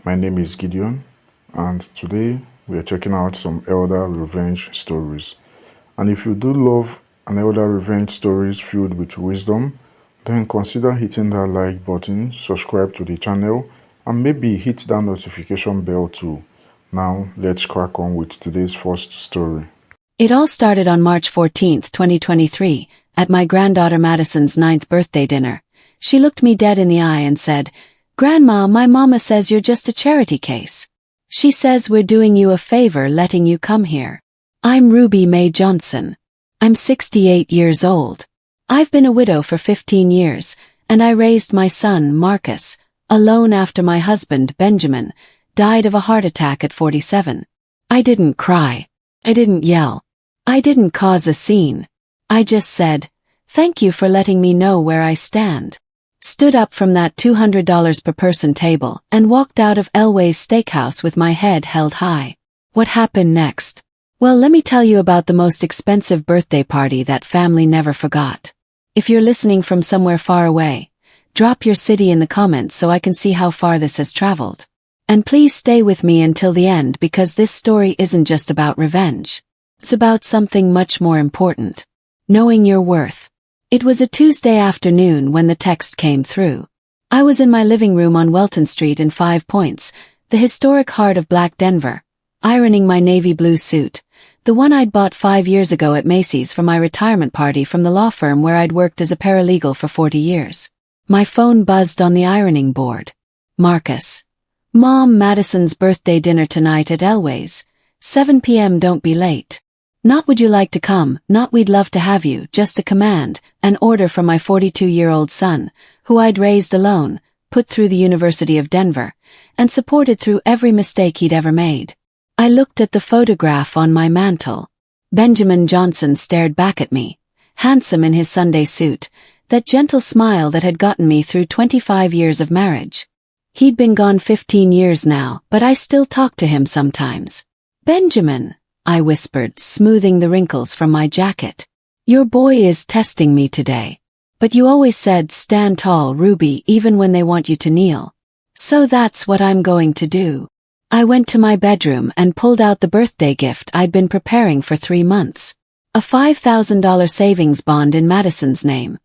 My name is Gideon, and today we are checking out some elder revenge stories. And if you do love an elder revenge stories filled with wisdom, then consider hitting that like button, subscribe to the channel, and maybe hit that notification bell too. Now, let's crack on with today's first story. It all started on March 14th, 2023, at my granddaughter Madison's 9th birthday dinner. She looked me dead in the eye and said, "Grandma, my mama says you're just a charity case. She says we're doing you a favor letting you come here." I'm Ruby Mae Johnson. I'm 68 years old. I've been a widow for 15 years, and I raised my son, Marcus, alone after my husband, Benjamin, died of a heart attack at 47. I didn't cry. I didn't yell. I didn't cause a scene. I just said, "Thank you for letting me know where I stand." Stood up from that $200 per person table and walked out of Elway's Steakhouse with my head held high. What happened next? Well, let me tell you about the most expensive birthday party that family never forgot. If you're listening from somewhere far away, drop your city in the comments so I can see how far this has traveled. And please stay with me until the end because this story isn't just about revenge. It's about something much more important. Knowing your worth. It was a Tuesday afternoon when the text came through. I was in my living room on Welton Street in Five Points, the historic heart of Black Denver, ironing my navy blue suit, the one I'd bought 5 years ago at Macy's for my retirement party from the law firm where I'd worked as a paralegal for 40 years. My phone buzzed on the ironing board. Marcus. "Mom, Madison's birthday dinner tonight at Elway's. 7 p.m. Don't be late. Not would you like to come, not we'd love to have you, just a command, an order from my 42-year-old son, who I'd raised alone, put through the University of Denver, and supported through every mistake he'd ever made." I looked at the photograph on my mantle. Benjamin Johnson stared back at me, handsome in his Sunday suit, that gentle smile that had gotten me through 25 years of marriage. He'd been gone 15 years now, but I still talk to him sometimes. "Benjamin," I whispered, smoothing the wrinkles from my jacket. "Your boy is testing me today. But you always said stand tall, Ruby, even when they want you to kneel. So that's what I'm going to do." I went to my bedroom and pulled out the birthday gift I'd been preparing for 3 months. A $5,000 savings bond in Madison's name.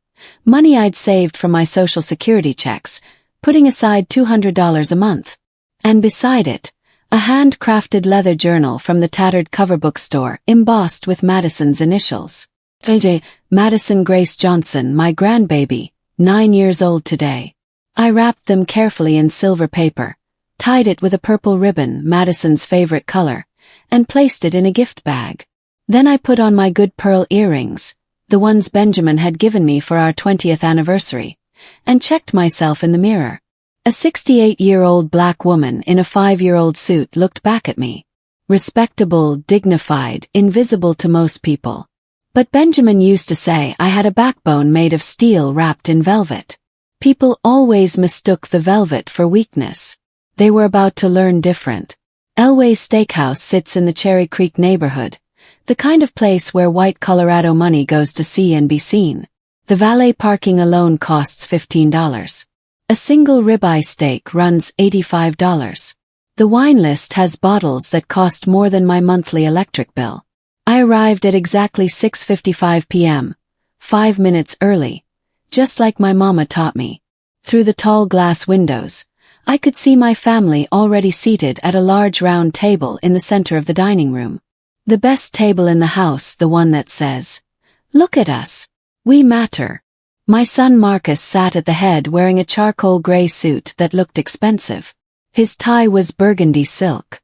Money I'd saved from my Social Security checks, putting aside $200 a month. And beside it, a handcrafted leather journal from the tattered cover bookstore embossed with Madison's initials. AJ, Madison Grace Johnson, my grandbaby, 9 years old today. I wrapped them carefully in silver paper, tied it with a purple ribbon, Madison's favorite color, and placed it in a gift bag. Then I put on my good pearl earrings, the ones Benjamin had given me for our 20th anniversary, and checked myself in the mirror. A 68-year-old black woman in a 5-year-old suit looked back at me. Respectable, dignified, invisible to most people. But Benjamin used to say I had a backbone made of steel wrapped in velvet. People always mistook the velvet for weakness. They were about to learn different. Elway's Steakhouse sits in the Cherry Creek neighborhood, the kind of place where white Colorado money goes to see and be seen. The valet parking alone costs $15. A single ribeye steak runs $85. The wine list has bottles that cost more than my monthly electric bill. I arrived at exactly 6:55 p.m., 5 minutes early, just like my mama taught me. Through the tall glass windows, I could see my family already seated at a large round table in the center of the dining room. The best table in the house, the one that says, "Look at us. We matter." My son Marcus sat at the head wearing a charcoal gray suit that looked expensive. His tie was burgundy silk.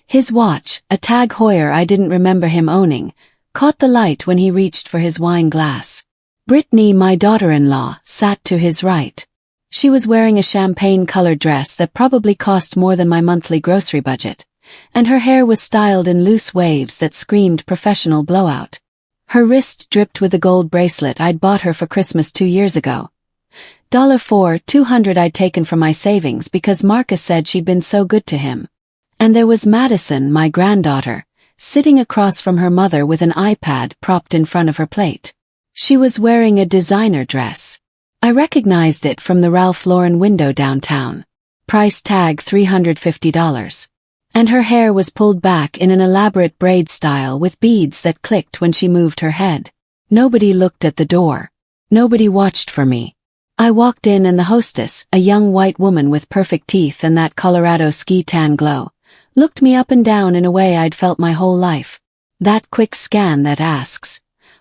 His watch, a Tag Heuer I didn't remember him owning, caught the light when he reached for his wine glass. Brittany, my daughter-in-law, sat to his right. She was wearing a champagne-colored dress that probably cost more than my monthly grocery budget, and her hair was styled in loose waves that screamed professional blowout. Her wrist dripped with the gold bracelet I'd bought her for Christmas 2 years ago. For $200 I'd taken from my savings because Marcus said she'd been so good to him. And there was Madison, my granddaughter, sitting across from her mother with an iPad propped in front of her plate. She was wearing a designer dress. I recognized it from the Ralph Lauren window downtown. Price tag $350. And her hair was pulled back in an elaborate braid style with beads that clicked when she moved her head. Nobody looked at the door. Nobody watched for me. I walked in and the hostess, a young white woman with perfect teeth and that Colorado ski tan glow, looked me up and down in a way I'd felt my whole life. That quick scan that asks,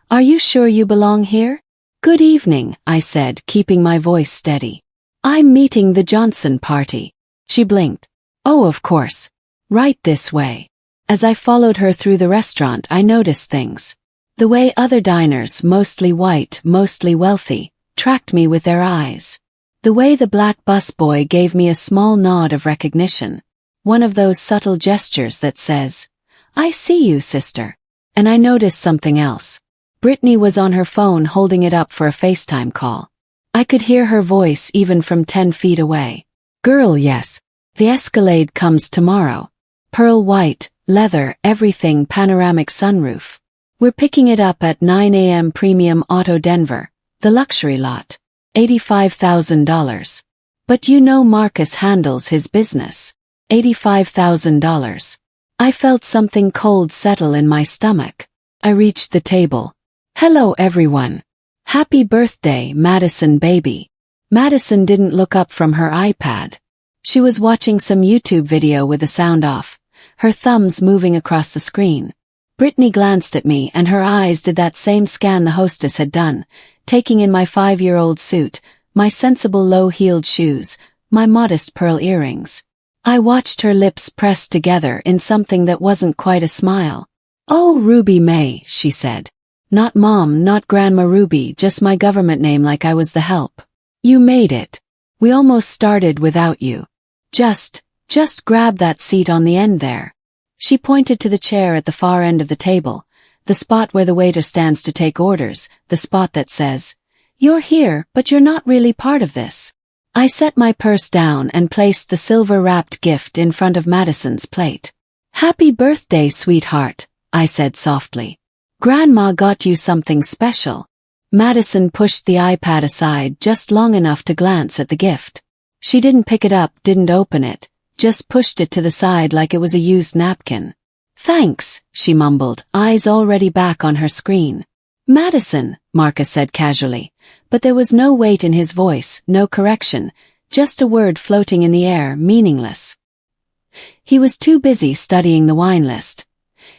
"Are you sure you belong here?" "Good evening," I said, keeping my voice steady. "I'm meeting the Johnson party." She blinked. "Oh, of course. Right this way." As I followed her through the restaurant, I noticed things. The way other diners, mostly white, mostly wealthy, tracked me with their eyes. The way the black busboy gave me a small nod of recognition. One of those subtle gestures that says, "I see you, sister." And I noticed something else. Brittany was on her phone holding it up for a FaceTime call. I could hear her voice even from 10 feet away. "Girl, yes. The Escalade comes tomorrow. Pearl white, leather, everything, panoramic sunroof. We're picking it up at 9 a.m. Premium Auto Denver, the luxury lot. $85,000. But you know Marcus handles his business. $85,000. I felt something cold settle in my stomach. I reached the table. "Hello everyone. Happy birthday, Madison baby." Madison didn't look up from her iPad. She was watching some YouTube video with the sound off, her thumbs moving across the screen. Brittany glanced at me and her eyes did that same scan the hostess had done, taking in my 5-year-old suit, my sensible low-heeled shoes, my modest pearl earrings. I watched her lips press together in something that wasn't quite a smile. "Oh, Ruby May," she said. "Not Mom, not Grandma Ruby, just my government name like I was the help. You made it. We almost started without you. Just grab that seat on the end there." She pointed to the chair at the far end of the table, the spot where the waiter stands to take orders, the spot that says, "You're here, but you're not really part of this." I set my purse down and placed the silver-wrapped gift in front of Madison's plate. "Happy birthday, sweetheart," I said softly. "Grandma got you something special." Madison pushed the iPad aside just long enough to glance at the gift. She didn't pick it up, didn't open it, just pushed it to the side like it was a used napkin. "Thanks," she mumbled, eyes already back on her screen. "Madison," Marcus said casually, but there was no weight in his voice, no correction, just a word floating in the air, meaningless. He was too busy studying the wine list,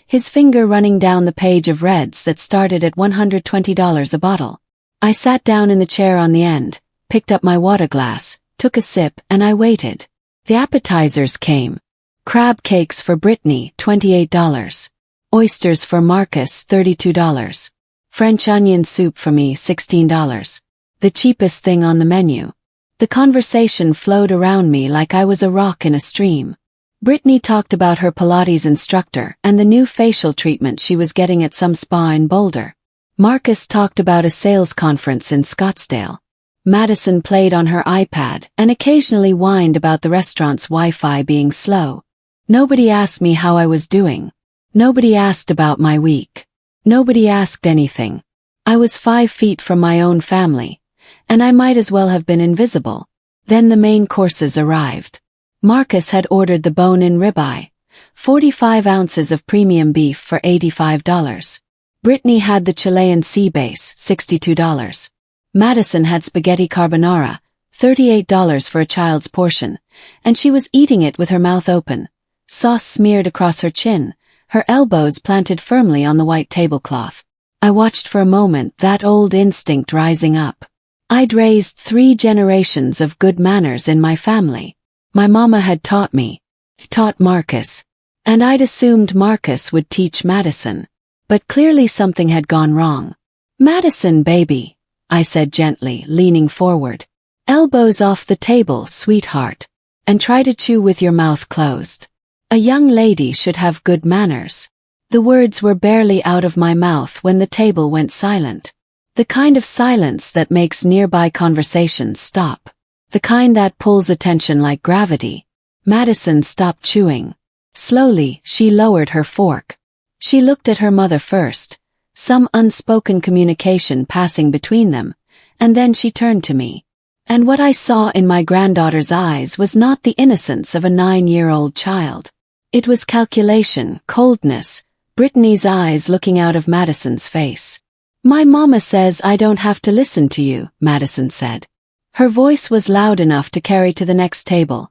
his finger running down the page of reds that started at $120 a bottle. I sat down in the chair on the end, picked up my water glass, took a sip, and I waited. The appetizers came. Crab cakes for Brittany, $28. Oysters for Marcus, $32. French onion soup for me, $16. The cheapest thing on the menu. The conversation flowed around me like I was a rock in a stream. Brittany talked about her Pilates instructor and the new facial treatment she was getting at some spa in Boulder. Marcus talked about a sales conference in Scottsdale. Madison played on her iPad and occasionally whined about the restaurant's Wi-Fi being slow. Nobody asked me how I was doing. Nobody asked about my week. Nobody asked anything. I was 5 feet from my own family, and I might as well have been invisible. Then the main courses arrived. Marcus had ordered the bone-in ribeye, 45 ounces of premium beef for $85. Brittany had the Chilean sea base, $62. Madison had spaghetti carbonara, $38 for a child's portion, and she was eating it with her mouth open, sauce smeared across her chin, her elbows planted firmly on the white tablecloth. I watched for a moment, that old instinct rising up. I'd raised 3 generations of good manners in my family. My mama had taught me, taught Marcus, and I'd assumed Marcus would teach Madison. But clearly something had gone wrong. "Madison, baby," I said gently, leaning forward. "Elbows off the table, sweetheart. And try to chew with your mouth closed. A young lady should have good manners." The words were barely out of my mouth when the table went silent. The kind of silence that makes nearby conversations stop. The kind that pulls attention like gravity. Madison stopped chewing. Slowly, she lowered her fork. She looked at her mother first, some unspoken communication passing between them, and then she turned to me. And what I saw in my granddaughter's eyes was not the innocence of a 9-year-old child. It was calculation, coldness, Brittany's eyes looking out of Madison's face. "My mama says I don't have to listen to you," Madison said. Her voice was loud enough to carry to the next table.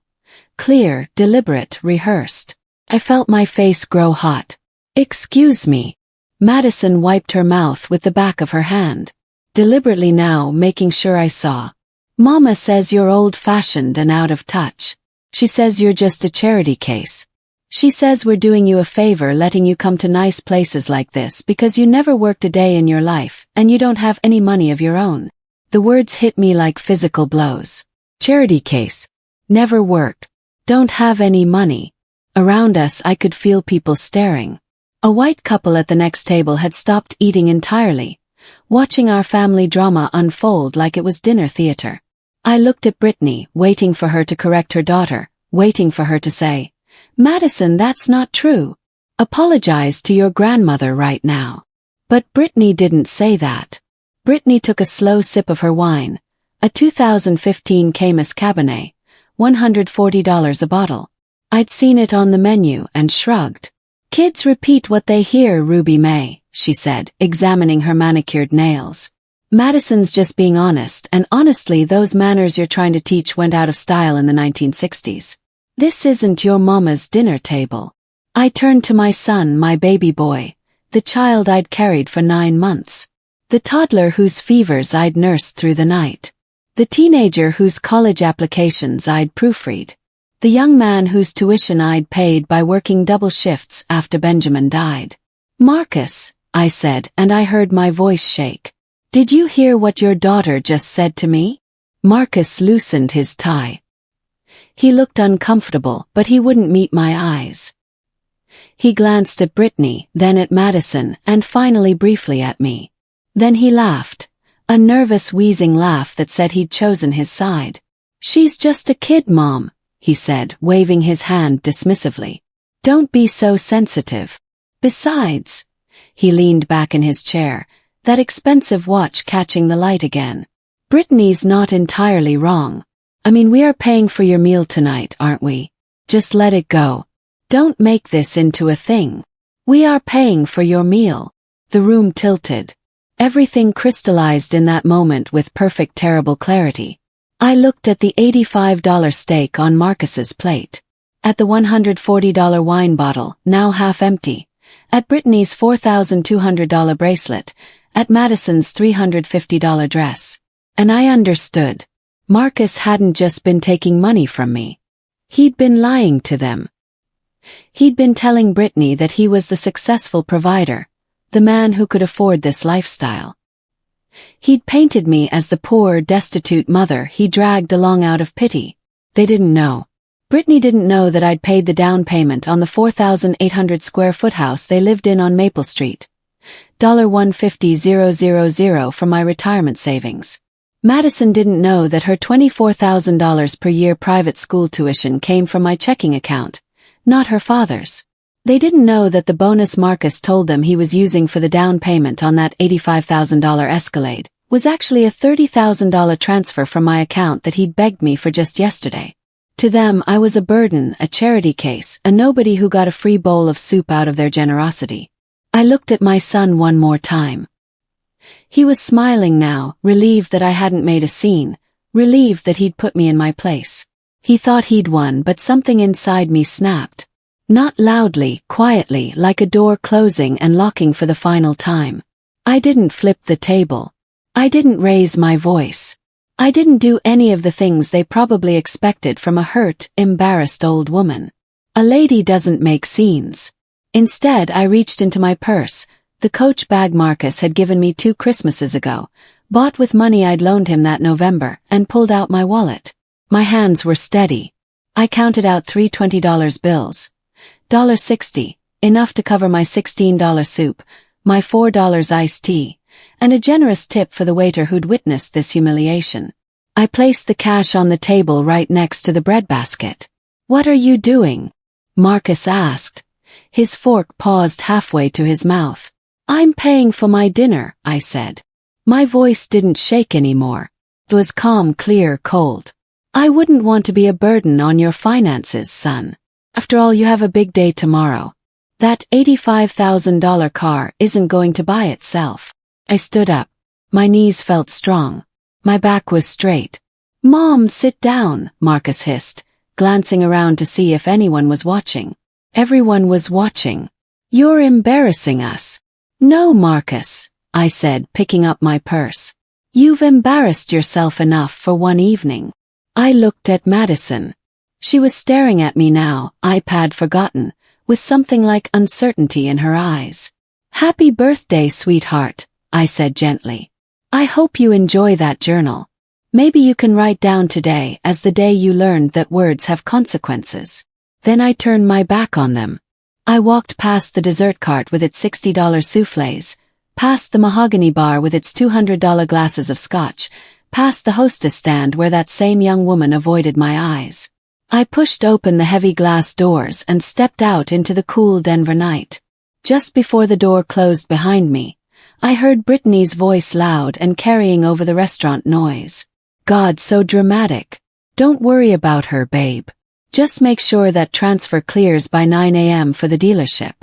Clear, deliberate, rehearsed. I felt my face grow hot. "Excuse me." Madison wiped her mouth with the back of her hand. Deliberately now, making sure I saw. "Mama says you're old-fashioned and out of touch. She says you're just a charity case. She says we're doing you a favor letting you come to nice places like this because you never worked a day in your life and you don't have any money of your own." The words hit me like physical blows. Charity case. Never worked. Don't have any money. Around us I could feel people staring. A white couple at the next table had stopped eating entirely, watching our family drama unfold like it was dinner theater. I looked at Brittany, waiting for her to correct her daughter, waiting for her to say, "Madison, that's not true. Apologize to your grandmother right now." But Brittany didn't say that. Brittany took a slow sip of her wine, a 2015 Camus Cabernet, $140 a bottle. I'd seen it on the menu and shrugged. "Kids repeat what they hear, Ruby May," she said, examining her manicured nails. "Madison's just being honest, and honestly those manners you're trying to teach went out of style in the 1960s. This isn't your mama's dinner table." I turned to my son, my baby boy, the child I'd carried for 9 months. The toddler whose fevers I'd nursed through the night. The teenager whose college applications I'd proofread. The young man whose tuition I'd paid by working double shifts after Benjamin died. "Marcus," I said, and I heard my voice shake. "Did you hear what your daughter just said to me?" Marcus loosened his tie. He looked uncomfortable, but he wouldn't meet my eyes. He glanced at Brittany, then at Madison, and finally briefly at me. Then he laughed, a nervous wheezing laugh that said he'd chosen his side. "She's just a kid, Mom," he said, waving his hand dismissively. "Don't be so sensitive. Besides," he leaned back in his chair, that expensive watch catching the light again. "Brittany's not entirely wrong. I mean, we are paying for your meal tonight, aren't we? Just let it go. Don't make this into a thing. We are paying for your meal." The room tilted. Everything crystallized in that moment with perfect terrible clarity. I looked at the $85 steak on Marcus's plate. At the $140 wine bottle, now half empty. At Brittany's $4,200 bracelet. At Madison's $350 dress. And I understood. Marcus hadn't just been taking money from me. He'd been lying to them. He'd been telling Brittany that he was the successful provider, the man who could afford this lifestyle. He'd painted me as the poor, destitute mother he dragged along out of pity. They didn't know. Brittany didn't know that I'd paid the down payment on the 4,800 square foot house they lived in on Maple Street. $150,000 from my retirement savings. Madison didn't know that her $24,000 per year private school tuition came from my checking account, not her father's. They didn't know that the bonus Marcus told them he was using for the down payment on that $85,000 Escalade was actually a $30,000 transfer from my account that he'd begged me for just yesterday. To them, I was a burden, a charity case, a nobody who got a free bowl of soup out of their generosity. I looked at my son one more time. He was smiling now, relieved that I hadn't made a scene, relieved that he'd put me in my place. He thought he'd won, but something inside me snapped. Not loudly, quietly, like a door closing and locking for the final time. I didn't flip the table. I didn't raise my voice. I didn't do any of the things they probably expected from a hurt, embarrassed old woman. A lady doesn't make scenes. Instead, I reached into my purse, the Coach bag Marcus had given me 2 Christmases ago, bought with money I'd loaned him that November, and pulled out my wallet. My hands were steady. I counted out 3 $20 bills. $1.60, enough to cover my $16 soup, my $4 iced tea, and a generous tip for the waiter who'd witnessed this humiliation. I placed the cash on the table right next to the breadbasket. "What are you doing?" Marcus asked. His fork paused halfway to his mouth. "I'm paying for my dinner," I said. My voice didn't shake anymore. It was calm, clear, cold. I wouldn't want to be a burden on your finances, son. After all, you have a big day tomorrow. That $85,000 car isn't going to buy itself. I stood up. My knees felt strong. My back was straight. Mom, sit down, Marcus hissed, glancing around to see if anyone was watching. Everyone was watching. You're embarrassing us. No, Marcus, I said, picking up my purse. You've embarrassed yourself enough for one evening. I looked at Madison. She was staring at me now, iPad forgotten, with something like uncertainty in her eyes. Happy birthday, sweetheart, I said gently. I hope you enjoy that journal. Maybe you can write down today as the day you learned that words have consequences. Then I turned my back on them. I walked past the dessert cart with its $60 soufflés, past the mahogany bar with its $200 glasses of scotch, past the hostess stand where that same young woman avoided my eyes. I pushed open the heavy glass doors and stepped out into the cool Denver night. Just before the door closed behind me, I heard Brittany's voice loud and carrying over the restaurant noise. God, so dramatic. Don't worry about her, babe. Just make sure that transfer clears by 9 a.m. for the dealership.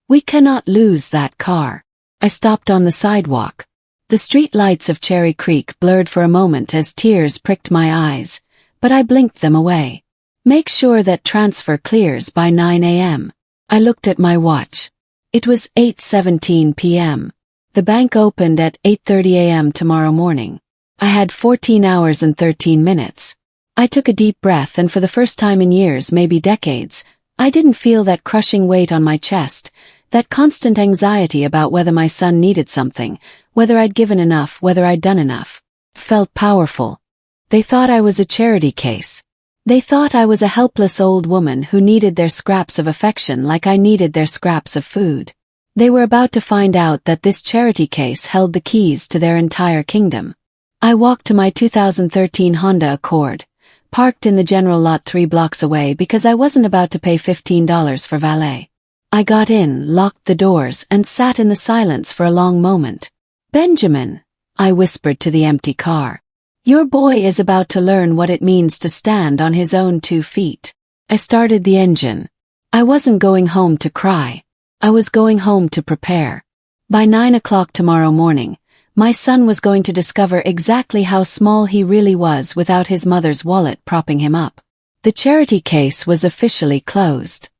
We cannot lose that car. I stopped on the sidewalk. The street lights of Cherry Creek blurred for a moment as tears pricked my eyes, but I blinked them away. Make sure that transfer clears by 9 a.m. I looked at my watch. It was 8:17 p.m. The bank opened at 8:30 a.m. tomorrow morning. I had 14 hours and 13 minutes. I took a deep breath, and for the first time in years, maybe decades, I didn't feel that crushing weight on my chest, that constant anxiety about whether my son needed something, whether I'd given enough, whether I'd done enough. Felt powerful. They thought I was a charity case. They thought I was a helpless old woman who needed their scraps of affection like I needed their scraps of food. They were about to find out that this charity case held the keys to their entire kingdom. I walked to my 2013 Honda Accord, parked in the general lot 3 blocks away because I wasn't about to pay $15 for valet. I got in, locked the doors, and sat in the silence for a long moment. Benjamin, I whispered to the empty car. Your boy is about to learn what it means to stand on his own 2 feet. I started the engine. I wasn't going home to cry. I was going home to prepare. By 9 o'clock tomorrow morning, my son was going to discover exactly how small he really was without his mother's wallet propping him up. The charity case was officially closed.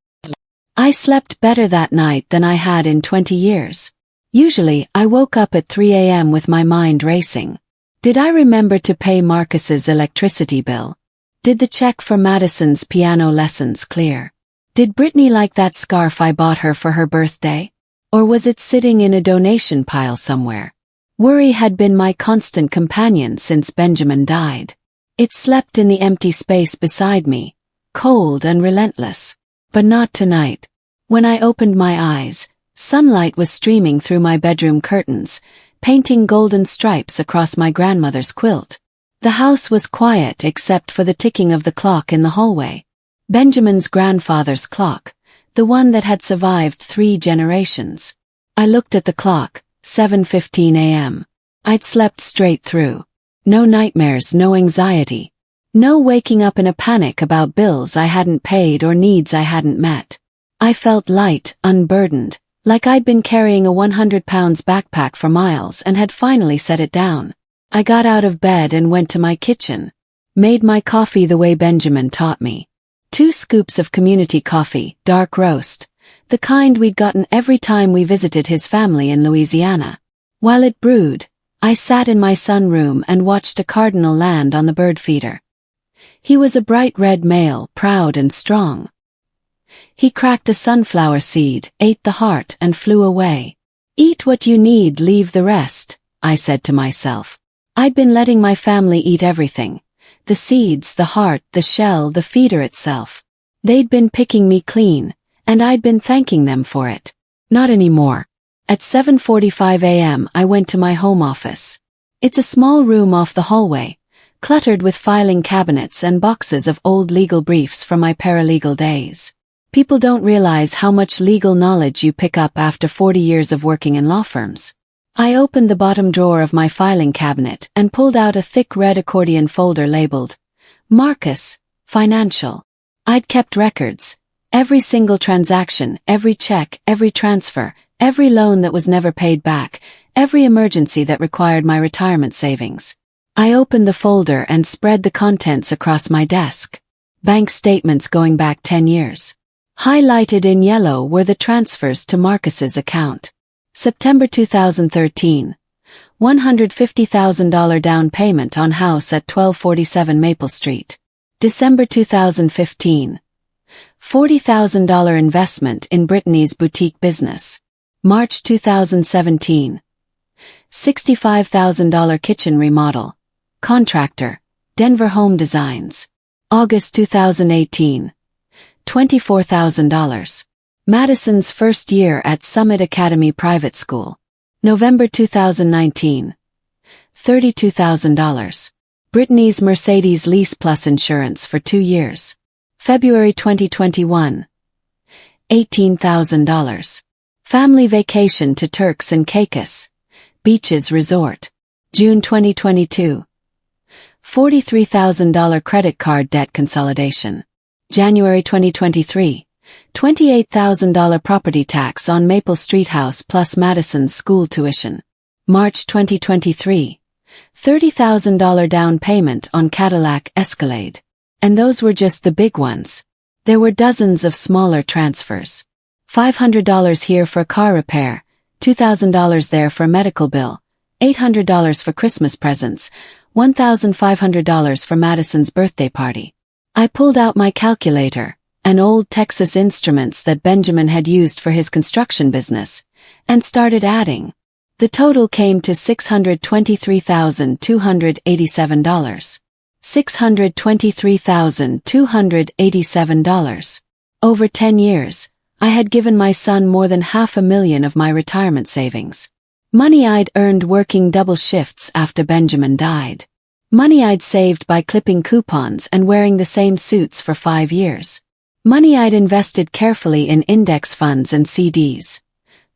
I slept better that night than I had in 20 years. Usually, I woke up at 3 a.m. with my mind racing. Did I remember to pay Marcus's electricity bill? Did the check for Madison's piano lessons clear? Did Brittany like that scarf I bought her for her birthday? Or was it sitting in a donation pile somewhere? Worry had been my constant companion since Benjamin died. It slept in the empty space beside me, cold and relentless. But not tonight. When I opened my eyes, sunlight was streaming through my bedroom curtains, painting golden stripes across my grandmother's quilt. The house was quiet except for the ticking of the clock in the hallway. Benjamin's grandfather's clock, the one that had survived 3 generations. I looked at the clock, 7:15 a.m. I'd slept straight through. No nightmares, no anxiety. No waking up in a panic about bills I hadn't paid or needs I hadn't met. I felt light, unburdened, like I'd been carrying a 100-pound backpack for miles and had finally set it down. I got out of bed and went to my kitchen. Made my coffee the way Benjamin taught me. 2 scoops of community coffee, dark roast, the kind we'd gotten every time we visited his family in Louisiana. While it brewed, I sat in my sunroom and watched a cardinal land on the bird feeder. He was a bright red male, proud and strong. He cracked a sunflower seed, ate the heart, and flew away. Eat what you need, leave the rest, I said to myself. I'd been letting my family eat everything. The seeds, the heart, the shell, the feeder itself. They'd been picking me clean, and I'd been thanking them for it. Not anymore. At 7:45 a.m. I went to my home office. It's a small room off the hallway, cluttered with filing cabinets and boxes of old legal briefs from my paralegal days. People don't realize how much legal knowledge you pick up after 40 years of working in law firms. I opened the bottom drawer of my filing cabinet and pulled out a thick red accordion folder labeled Marcus, Financial. I'd kept records. Every single transaction, every check, every transfer, every loan that was never paid back, every emergency that required my retirement savings. I opened the folder and spread the contents across my desk. Bank statements going back 10 years. Highlighted in yellow were the transfers to Marcus's account. September 2013. $150,000 down payment on house at 1247 Maple Street. December 2015. $40,000 investment in Brittany's boutique business. March 2017. $65,000 kitchen remodel. Contractor, Denver Home Designs. August 2018. $24,000. Madison's first year at Summit Academy Private School. November 2019. $32,000. Brittany's Mercedes lease plus insurance for 2 years. February 2021. $18,000. Family vacation to Turks and Caicos Beaches Resort. June 2022. $43,000 credit card debt consolidation. January 2023. $28,000 property tax on Maple Street house plus Madison's school tuition. March 2023. $30,000 down payment on Cadillac Escalade. And those were just the big ones. There were dozens of smaller transfers. $500 here for car repair, $2,000 there for medical bill, $800 for Christmas presents, $1,500 for Madison's birthday party. I pulled out my calculator, an old Texas Instruments that Benjamin had used for his construction business, and started adding. The total came to $623,287. $623,287. Over 10 years, I had given my son more than $500,000 of my retirement savings. Money I'd earned working double shifts after Benjamin died. Money I'd saved by clipping coupons and wearing the same suits for 5 years. Money I'd invested carefully in index funds and CDs.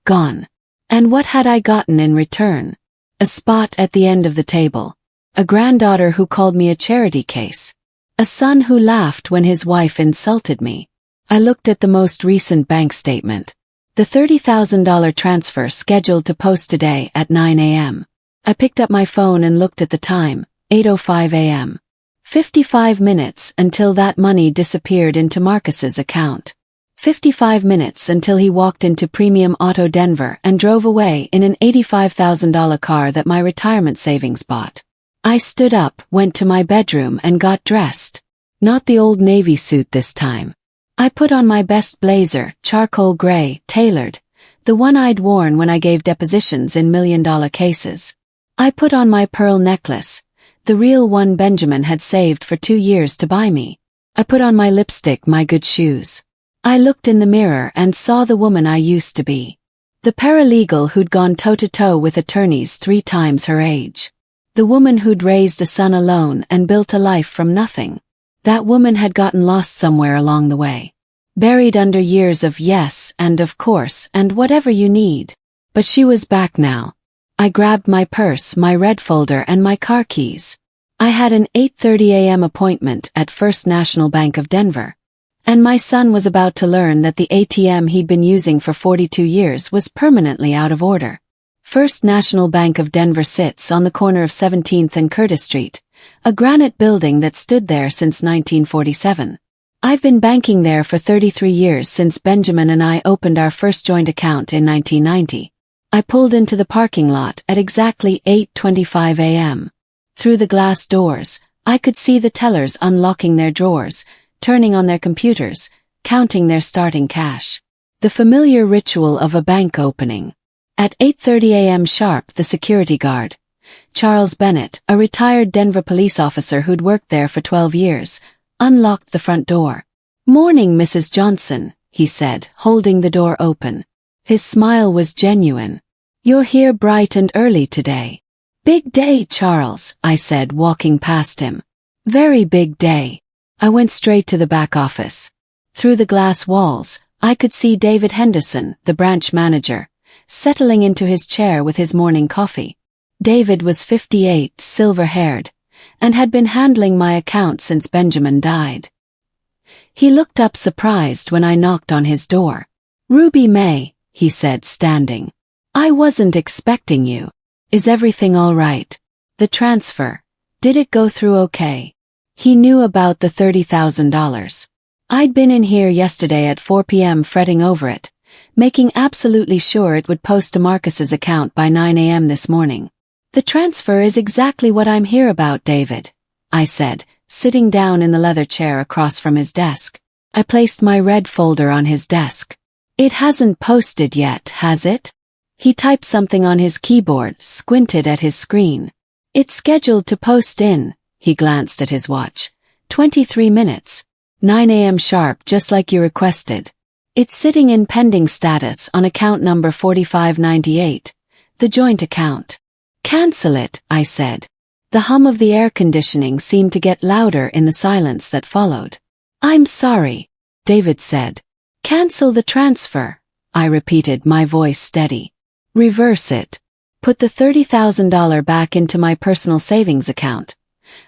Gone. And what had I gotten in return? A spot at the end of the table. A granddaughter who called me a charity case. A son who laughed when his wife insulted me. I looked at the most recent bank statement. The $30,000 transfer scheduled to post today at 9 a.m. I picked up my phone and looked at the time, 8:05 a.m. 55 minutes until that money disappeared into Marcus's account. 55 minutes until he walked into Premium Auto Denver and drove away in an $85,000 car that my retirement savings bought. I stood up, went to my bedroom and got dressed. Not the old Navy suit this time. I put on my best blazer, charcoal gray, tailored, the one I'd worn when I gave depositions in million-dollar cases. I put on my pearl necklace, the real one Benjamin had saved for 2 years to buy me. I put on my lipstick, my good shoes. I looked in the mirror and saw the woman I used to be. The paralegal who'd gone toe-to-toe with attorneys 3 times her age. The woman who'd raised a son alone and built a life from nothing. That woman had gotten lost somewhere along the way. Buried under years of yes and of course and whatever you need. But she was back now. I grabbed my purse, my red folder and my car keys. I had an 8:30 a.m. appointment at First National Bank of Denver. And my son was about to learn that the ATM he'd been using for 42 years was permanently out of order. First National Bank of Denver sits on the corner of 17th and Curtis Street, a granite building that stood there since 1947. I've been banking there for 33 years since Benjamin and I opened our first joint account in 1990. I pulled into the parking lot at exactly 8:25 a.m. Through the glass doors, I could see the tellers unlocking their drawers, turning on their computers, counting their starting cash. The familiar ritual of a bank opening. At 8:30 a.m. sharp, the security guard, Charles Bennett, a retired Denver police officer who'd worked there for 12 years, unlocked the front door. "Morning, Mrs. Johnson," he said, holding the door open. His smile was genuine. "You're here bright and early today." "Big day, Charles," I said, walking past him. "Very big day." I went straight to the back office. Through the glass walls, I could see David Henderson, the branch manager, settling into his chair with his morning coffee. David was 58, silver-haired, and had been handling my account since Benjamin died. He looked up surprised when I knocked on his door. "Ruby May," he said, standing. "I wasn't expecting you. Is everything all right? The transfer, did it go through okay?" He knew about the $30,000. I'd been in here yesterday at 4 p.m. fretting over it, making absolutely sure it would post to Marcus's account by 9 a.m. this morning. "The transfer is exactly what I'm here about, David," I said, sitting down in the leather chair across from his desk. I placed my red folder on his desk. "It hasn't posted yet, has it?" He typed something on his keyboard, squinted at his screen. "It's scheduled to post in," he glanced at his watch, 23 minutes. 9 a.m. sharp, just like you requested. "It's sitting in pending status on account number 4598, the joint account." "Cancel it," I said. The hum of the air conditioning seemed to get louder in the silence that followed. "I'm sorry," David said. "Cancel the transfer," I repeated, my voice steady. "Reverse it. Put the $30,000 back into my personal savings account.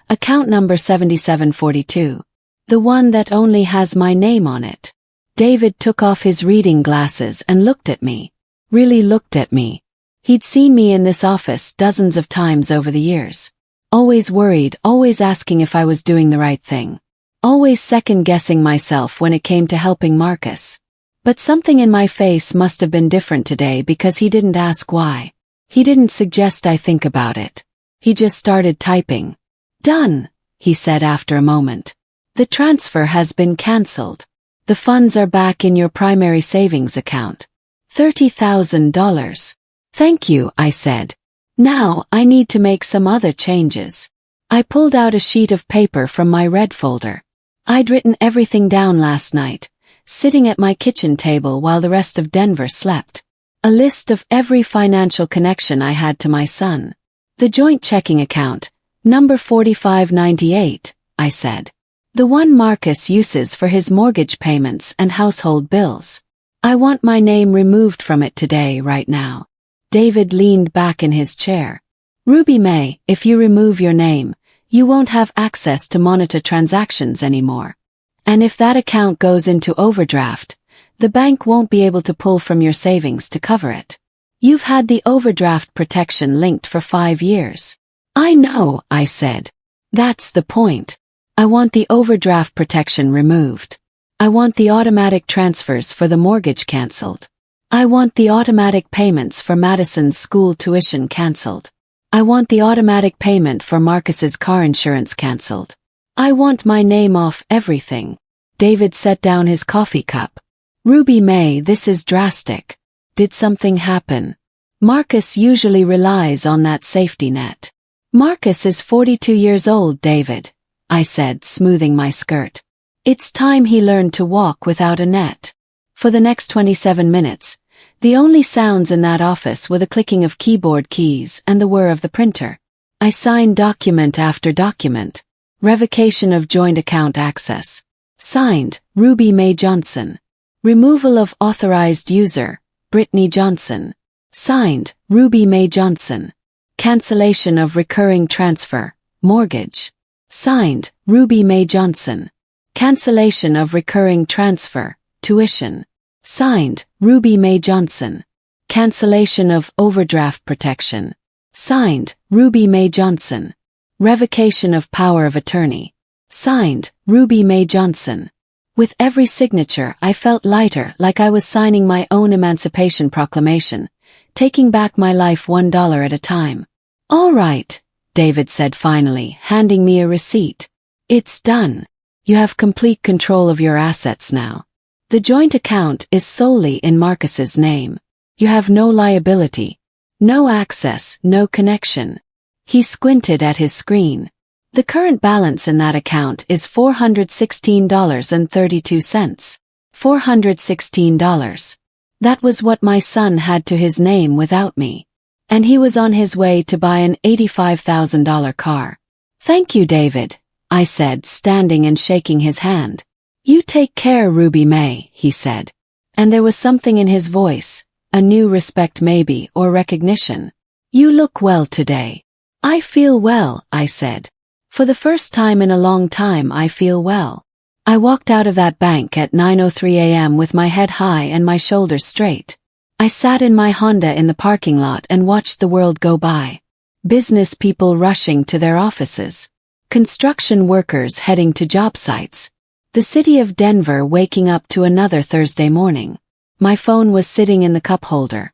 Account number 7742. The one that only has my name on it." David took off his reading glasses and looked at me. Really looked at me. He'd seen me in this office dozens of times over the years. Always worried, always asking if I was doing the right thing. Always second-guessing myself when it came to helping Marcus. But something in my face must have been different today because he didn't ask why. He didn't suggest I think about it. He just started typing. "Done," he said after a moment. "The transfer has been cancelled. The funds are back in your primary savings account. $30,000. "Thank you," I said. "Now I need to make some other changes." I pulled out a sheet of paper from my red folder. I'd written everything down last night, sitting at my kitchen table while the rest of Denver slept. A list of every financial connection I had to my son. "The joint checking account, number 4598, I said. "The one Marcus uses for his mortgage payments and household bills. I want my name removed from it today, right now." David leaned back in his chair. "Ruby May, if you remove your name, you won't have access to monitor transactions anymore. And if that account goes into overdraft, the bank won't be able to pull from your savings to cover it. You've had the overdraft protection linked for 5 years. "I know," I said. "That's the point. I want the overdraft protection removed. I want the automatic transfers for the mortgage cancelled. I want the automatic payments for Madison's school tuition cancelled. I want the automatic payment for Marcus's car insurance cancelled. I want my name off everything." David set down his coffee cup. "Ruby May, this is drastic. Did something happen?" "Marcus usually relies on that safety net." "Marcus is 42 years old, David," I said, smoothing my skirt. "It's time he learned to walk without a net." For the next 27 minutes, the only sounds in that office were the clicking of keyboard keys and the whir of the printer. I signed document after document. Revocation of joint account access. Signed, Ruby May Johnson. Removal of authorized user, Brittany Johnson. Signed, Ruby May Johnson. Cancellation of recurring transfer, mortgage. Signed, Ruby May Johnson. Cancellation of recurring transfer, tuition. Signed, Ruby May Johnson. Cancellation of overdraft protection. Signed, Ruby May Johnson. Revocation of power of attorney. Signed, Ruby May Johnson. With every signature I felt lighter, like I was signing my own Emancipation Proclamation, taking back my life $1 at a time. "All right," David said finally, handing me a receipt. "It's done. You have complete control of your assets now. The joint account is solely in Marcus's name. You have no liability, no access, no connection." He squinted at his screen. "The current balance in that account is $416.32. $416. That was what my son had to his name without me. And he was on his way to buy an $85,000 car. "Thank you, David," I said, standing and shaking his hand. "You take care, Ruby May," he said. And there was something in his voice, A new respect maybe, or recognition. You look well today. I feel well, I said. For the first time in a long time I feel well. I walked out of that bank at 9:03 a.m. with my head high and my shoulders straight. I sat in my Honda in the parking lot and watched the world go by. Business people rushing to their offices. Construction workers heading to job sites. The city of Denver waking up to another Thursday morning. My phone was sitting in the cup holder.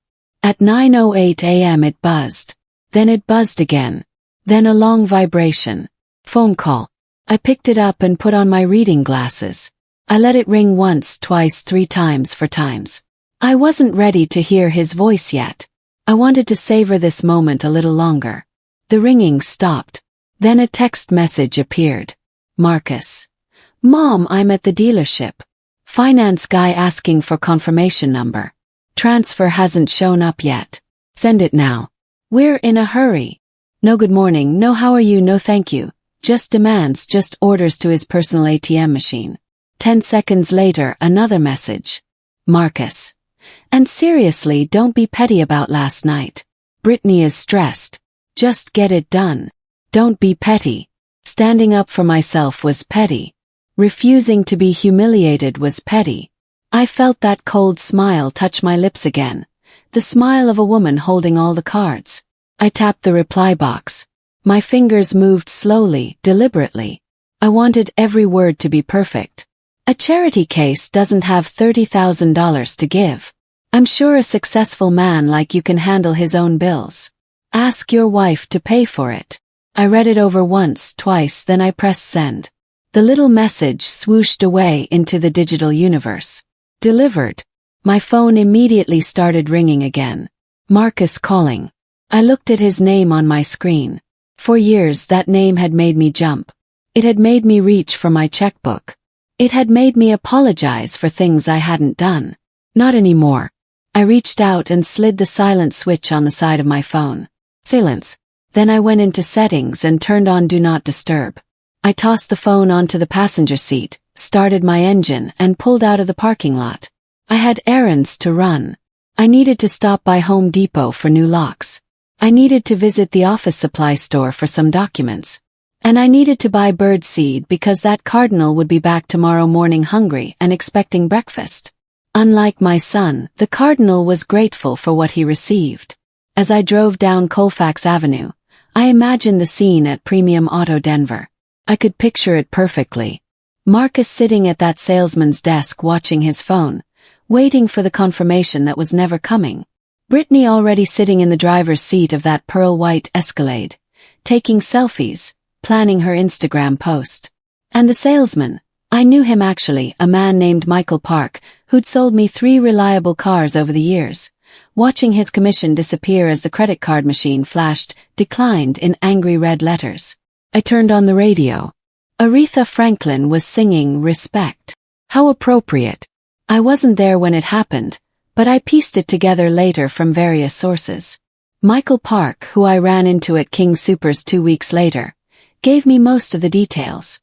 At 9:08 a.m. it buzzed. Then it buzzed again. Then a long vibration. Phone call. I picked it up and put on my reading glasses. I let it ring once, twice, 3 times, 4 times. I wasn't ready to hear his voice yet. I wanted to savor this moment a little longer. The ringing stopped. Then a text message appeared. Marcus. Mom, I'm at the dealership. Finance guy asking for confirmation number. Transfer hasn't shown up yet. Send it now. We're in a hurry. No good morning, no how are you, no thank you. Just demands, just orders to his personal ATM machine. 10 seconds later, another message. Marcus. And seriously, don't be petty about last night. Brittany is stressed. Just get it done. Don't be petty. Standing up for myself was petty. Refusing to be humiliated was petty. I felt that cold smile touch my lips again. The smile of a woman holding all the cards. I tapped the reply box. My fingers moved slowly, deliberately. I wanted every word to be perfect. A charity case doesn't have $30,000 to give. I'm sure a successful man like you can handle his own bills. Ask your wife to pay for it. I read it over once, twice, then I pressed send. The little message swooshed away into the digital universe. Delivered. My phone immediately started ringing again. Marcus calling. I looked at his name on my screen. For years that name had made me jump. It had made me reach for my checkbook. It had made me apologize for things I hadn't done. Not anymore. I reached out and slid the silent switch on the side of my phone. Silence. Then I went into settings and turned on Do Not Disturb. I tossed the phone onto the passenger seat, started my engine, and pulled out of the parking lot. I had errands to run. I needed to stop by Home Depot for new locks. I needed to visit the office supply store for some documents. And I needed to buy bird seed because that cardinal would be back tomorrow morning hungry and expecting breakfast. Unlike my son, the cardinal was grateful for what he received. As I drove down Colfax Avenue, I imagined the scene at Premium Auto Denver. I could picture it perfectly. Marcus sitting at that salesman's desk watching his phone, waiting for the confirmation that was never coming. Brittany already sitting in the driver's seat of that pearl-white Escalade, taking selfies, planning her Instagram post. And the salesman, I knew him actually, a man named Michael Park, who'd sold me 3 reliable cars over the years, watching his commission disappear as the credit card machine flashed, declined in angry red letters. I turned on the radio. Aretha Franklin was singing Respect. How appropriate. I wasn't there when it happened, but I pieced it together later from various sources. Michael Park, who I ran into at King Soopers 2 weeks later, gave me most of the details.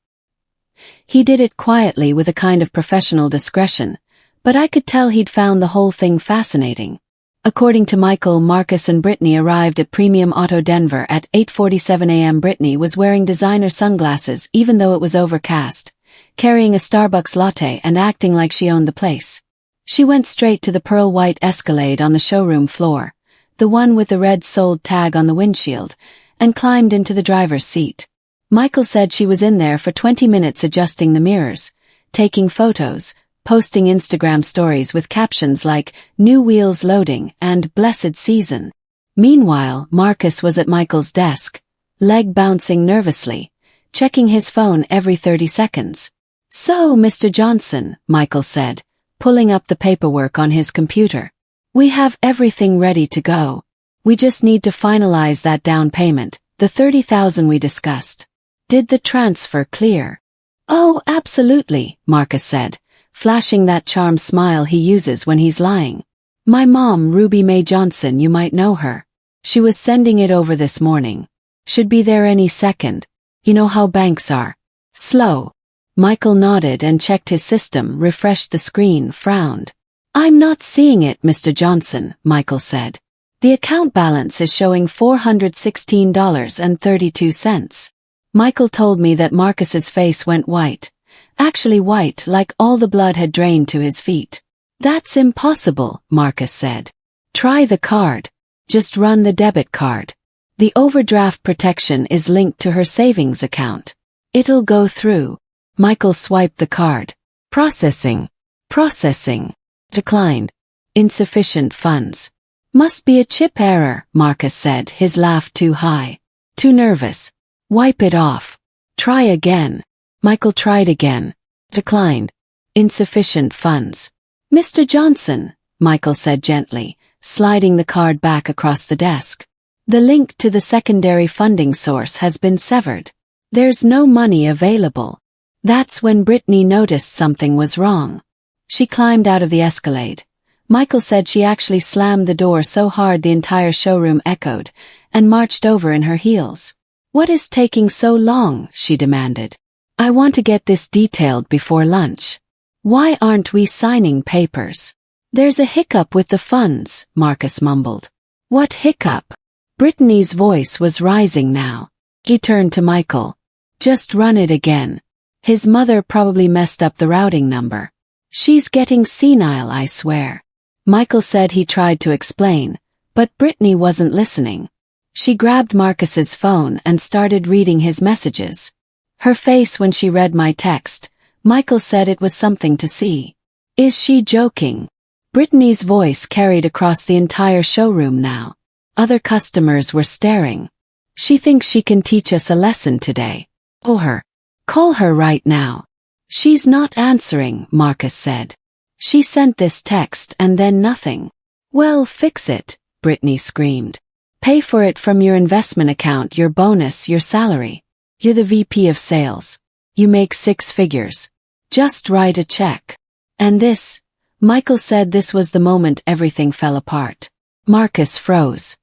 He did it quietly with a kind of professional discretion, but I could tell he'd found the whole thing fascinating. According to Michael, Marcus and Brittany arrived at Premium Auto Denver at 8:47 a.m. Brittany was wearing designer sunglasses even though it was overcast, carrying a Starbucks latte and acting like she owned the place. She went straight to the pearl-white Escalade on the showroom floor, the one with the red sold tag on the windshield, and climbed into the driver's seat. Michael said she was in there for 20 minutes adjusting the mirrors, taking photos, posting Instagram stories with captions like, "New wheels loading" and "Blessed season." Meanwhile, Marcus was at Michael's desk, leg bouncing nervously, checking his phone every 30 seconds. "So, Mr. Johnson," Michael said, pulling up the paperwork on his computer. "We have everything ready to go. We just need to finalize that down payment, the $30,000 we discussed. Did the transfer clear?" "Oh, absolutely," Marcus said, flashing that charm smile he uses when he's lying. "My mom, Ruby Mae Johnson, you might know her. She was sending it over this morning. Should be there any second. You know how banks are. Slow." Michael nodded and checked his system, refreshed the screen, frowned. I'm not seeing it, Mr. Johnson, Michael said. The account balance is showing $416.32. Michael told me that Marcus's face went white. Actually white, like all the blood had drained to his feet. That's impossible, Marcus said. Try the card. Just run the debit card. The overdraft protection is linked to her savings account. It'll go through. Michael swiped the card. Processing. Processing. Declined. Insufficient funds. Must be a chip error, Marcus said, his laugh too high. Too nervous. Wipe it off. Try again. Michael tried again. Declined. Insufficient funds. Mr. Johnson, Michael said gently, sliding the card back across the desk. The link to the secondary funding source has been severed. There's no money available. That's when Brittany noticed something was wrong. She climbed out of the Escalade. Michael said she actually slammed the door so hard the entire showroom echoed, and marched over in her heels. What is taking so long? She demanded. I want to get this detailed before lunch. Why aren't we signing papers? There's a hiccup with the funds, Marcus mumbled. What hiccup? Brittany's voice was rising now. He turned to Michael. Just run it again. His mother probably messed up the routing number. She's getting senile, I swear. Michael said he tried to explain, but Brittany wasn't listening. She grabbed Marcus's phone and started reading his messages. Her face when she read my text, Michael said it was something to see. Is she joking? Brittany's voice carried across the entire showroom now. Other customers were staring. She thinks she can teach us a lesson today. Call her. Call her right now. She's not answering, Marcus said. She sent this text and then nothing. Well, fix it, Brittany screamed. Pay for it from your investment account, your bonus, your salary. You're the VP of sales. You make 6 figures. Just write a check. And this, Michael said this was the moment everything fell apart. Marcus froze.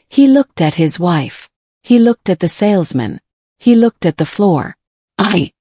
He looked at his wife. He looked at the salesman. He looked at the floor. I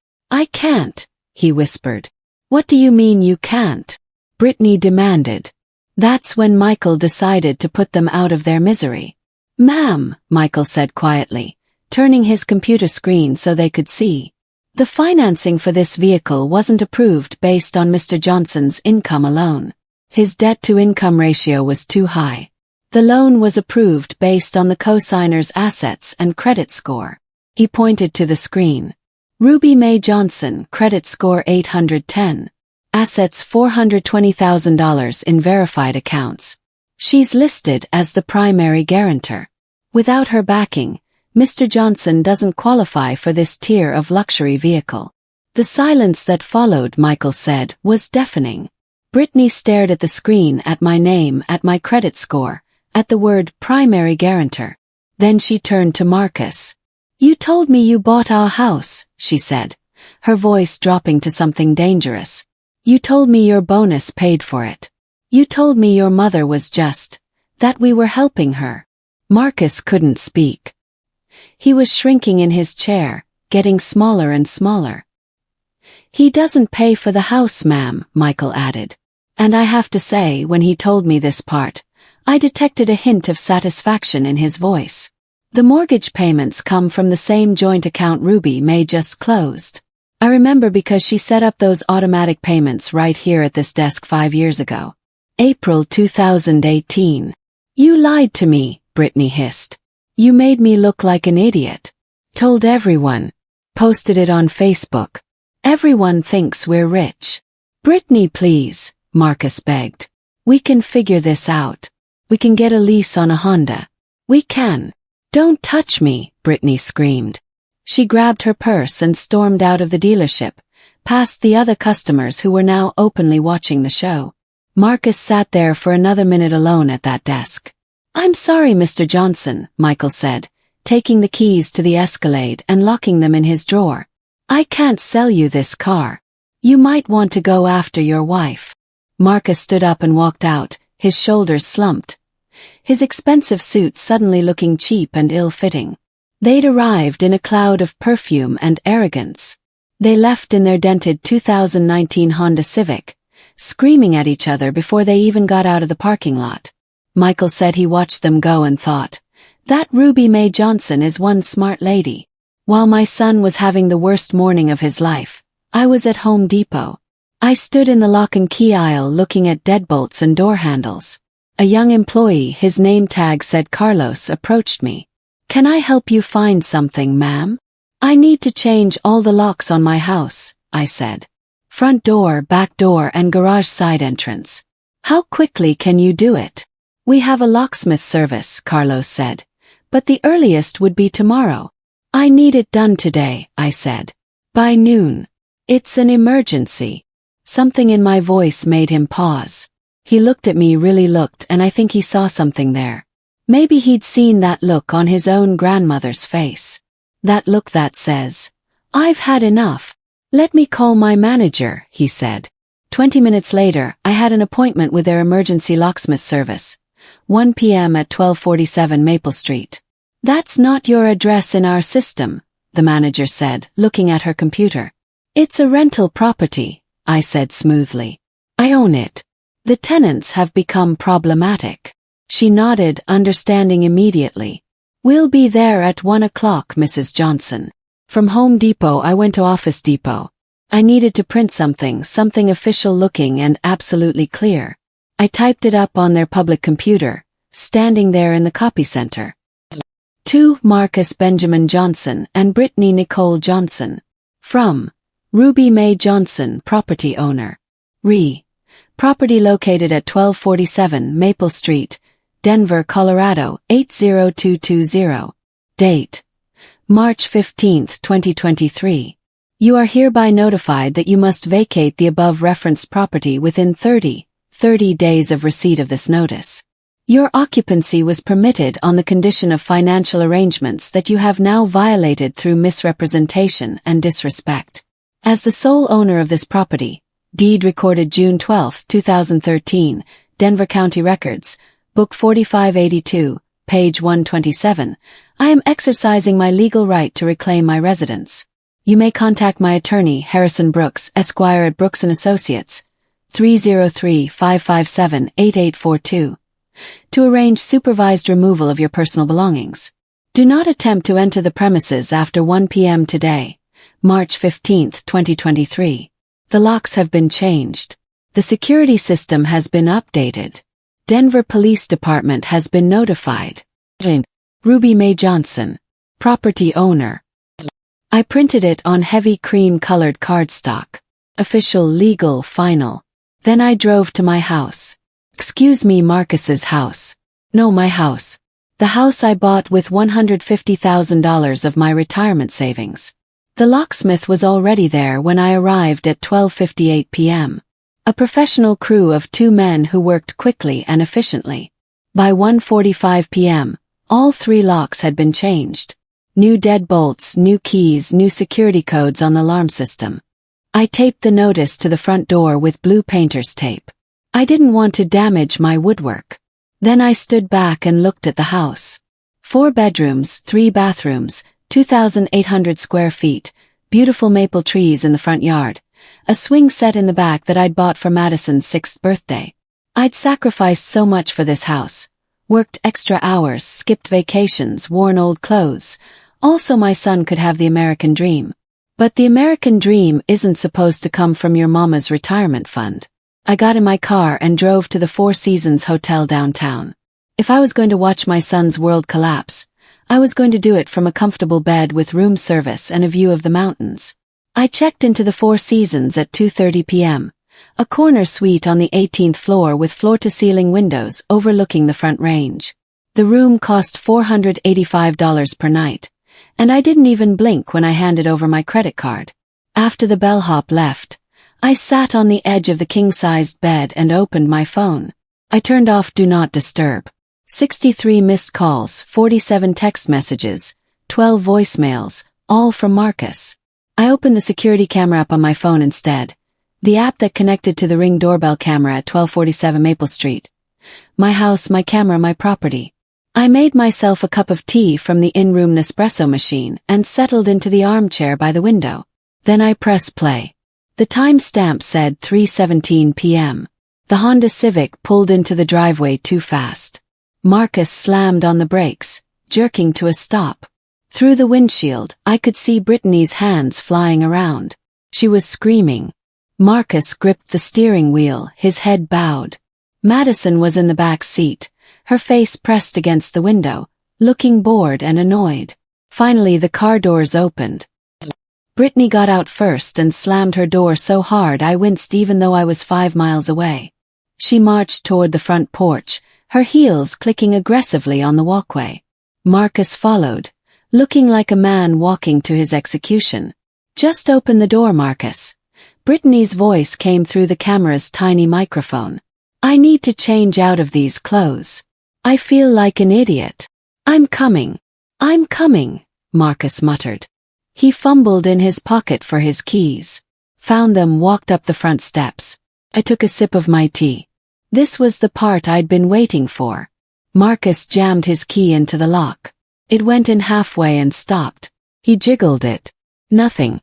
can't, he whispered. What do you mean you can't? Brittany demanded. That's when Michael decided to put them out of their misery. Ma'am, Michael said quietly, turning his computer screen so they could see. The financing for this vehicle wasn't approved based on Mr. Johnson's income alone. His debt-to-income ratio was too high. The loan was approved based on the co-signer's assets and credit score. He pointed to the screen. Ruby Mae Johnson, credit score 810. Assets $420,000 in verified accounts. She's listed as the primary guarantor. Without her backing, Mr. Johnson doesn't qualify for this tier of luxury vehicle. The silence that followed, Michael said, was deafening. Brittany stared at the screen, at my name, at my credit score, at the word primary guarantor. Then she turned to Marcus. You told me you bought our house, she said, her voice dropping to something dangerous. You told me your bonus paid for it. You told me your mother was just, that we were helping her. Marcus couldn't speak. He was shrinking in his chair, getting smaller and smaller. He doesn't pay for the house, ma'am, Michael added. And I have to say, when he told me this part, I detected a hint of satisfaction in his voice. The mortgage payments come from the same joint account Ruby Mae just closed. I remember because she set up those automatic payments right here at this desk 5 years ago. April 2018. You lied to me, Brittany hissed. You made me look like an idiot. Told everyone. Posted it on Facebook. Everyone thinks we're rich. Brittany, please, Marcus begged. We can figure this out. We can get a lease on a Honda. We can. Don't touch me, Brittany screamed. She grabbed her purse and stormed out of the dealership, past the other customers who were now openly watching the show. Marcus sat there for another minute alone at that desk. I'm sorry, Mr. Johnson, Michael said, taking the keys to the Escalade and locking them in his drawer. I can't sell you this car. You might want to go after your wife. Marcus stood up and walked out, his shoulders slumped. His expensive suit suddenly looking cheap and ill-fitting. They'd arrived in a cloud of perfume and arrogance. They left in their dented 2019 Honda Civic, screaming at each other before they even got out of the parking lot. Michael said he watched them go and thought, "That Ruby Mae Johnson is one smart lady." While my son was having the worst morning of his life, I was at Home Depot. I stood in the lock and key aisle looking at deadbolts and door handles. A young employee, his name tag said Carlos, approached me. "Can I help you find something, ma'am?" "I need to change all the locks on my house," I said. "Front door, back door and garage side entrance." "How quickly can you do it?" "We have a locksmith service," Carlos said, "but the earliest would be tomorrow." "I need it done today," I said. "By noon." "It's an emergency." Something in my voice made him pause. He looked at me, really looked, and I think he saw something there. Maybe he'd seen that look on his own grandmother's face. That look that says, "I've had enough. Let me call my manager," he said. 20 minutes later, I had an appointment with their emergency locksmith service. 1 p.m. at 1247 Maple Street. "That's not your address in our system," the manager said, looking at her computer. "It's a rental property," I said smoothly. "I own it. The tenants have become problematic." She nodded, understanding immediately. "We'll be there at 1 o'clock, Mrs. Johnson." From Home Depot I went to Office Depot. I needed to print something official looking and absolutely clear. I typed it up on their public computer, standing there in the copy center. To Marcus Benjamin Johnson and Brittany Nicole Johnson. From Ruby Mae Johnson, property owner. Re. Property located at 1247 Maple Street, Denver, Colorado, 80220. Date: March 15, 2023. You are hereby notified that you must vacate the above referenced property within 30 days of receipt of this notice. Your occupancy was permitted on the condition of financial arrangements that you have now violated through misrepresentation and disrespect. As the sole owner of this property, deed recorded June 12, 2013, Denver County Records, Book 4582, page 127, I am exercising my legal right to reclaim my residence. You may contact my attorney, Harrison Brooks, Esquire at Brooks & Associates, 303-557-8842, to arrange supervised removal of your personal belongings. Do not attempt to enter the premises after 1 p.m. today, March 15, 2023. The locks have been changed. The security system has been updated. Denver Police Department has been notified. Ruby Mae Johnson, property owner. I printed it on heavy cream-colored cardstock. Official, legal, final. Then I drove to my house. Excuse me, Marcus's house. No, my house. The house I bought with $150,000 of my retirement savings. The locksmith was already there when I arrived at 12:58 p.m. A professional crew of 2 men who worked quickly and efficiently. By 1:45 p.m., all 3 locks had been changed. New deadbolts, new keys, new security codes on the alarm system. I taped the notice to the front door with blue painter's tape. I didn't want to damage my woodwork. Then I stood back and looked at the house. 4 bedrooms, 3 bathrooms, 2,800 square feet, beautiful maple trees in the front yard, a swing set in the back that I'd bought for Madison's 6th birthday. I'd sacrificed so much for this house. Worked extra hours, skipped vacations, worn old clothes. Also, my son could have the American dream. But the American dream isn't supposed to come from your mama's retirement fund. I got in my car and drove to the Four Seasons Hotel downtown. If I was going to watch my son's world collapse, I was going to do it from a comfortable bed with room service and a view of the mountains. I checked into the Four Seasons at 2:30 p.m., a corner suite on the 18th floor with floor-to-ceiling windows overlooking the Front Range. The room cost $485 per night, and I didn't even blink when I handed over my credit card. After the bellhop left, I sat on the edge of the king-sized bed and opened my phone. I turned off Do Not Disturb. 63 missed calls, 47 text messages, 12 voicemails, all from Marcus. I opened the security camera app on my phone instead, the app that connected to the Ring doorbell camera at 1247 Maple Street. My house, my camera, my property. I made myself a cup of tea from the in-room Nespresso machine and settled into the armchair by the window. Then I pressed play. The timestamp said 3:17 p.m. The Honda Civic pulled into the driveway too fast. Marcus slammed on the brakes, jerking to a stop. Through the windshield, I could see Brittany's hands flying around. She was screaming. Marcus gripped the steering wheel, his head bowed. Madison was in the back seat, her face pressed against the window, looking bored and annoyed. Finally, the car doors opened. Brittany got out first and slammed her door so hard I winced even though I was 5 miles away. She marched toward the front porch, her heels clicking aggressively on the walkway. Marcus followed, looking like a man walking to his execution. "Just open the door, Marcus." Brittany's voice came through the camera's tiny microphone. "I need to change out of these clothes. I feel like an idiot." I'm coming, Marcus muttered. He fumbled in his pocket for his keys. Found them, walked up the front steps. I took a sip of my tea. This was the part I'd been waiting for. Marcus jammed his key into the lock. It went in halfway and stopped. He jiggled it. Nothing.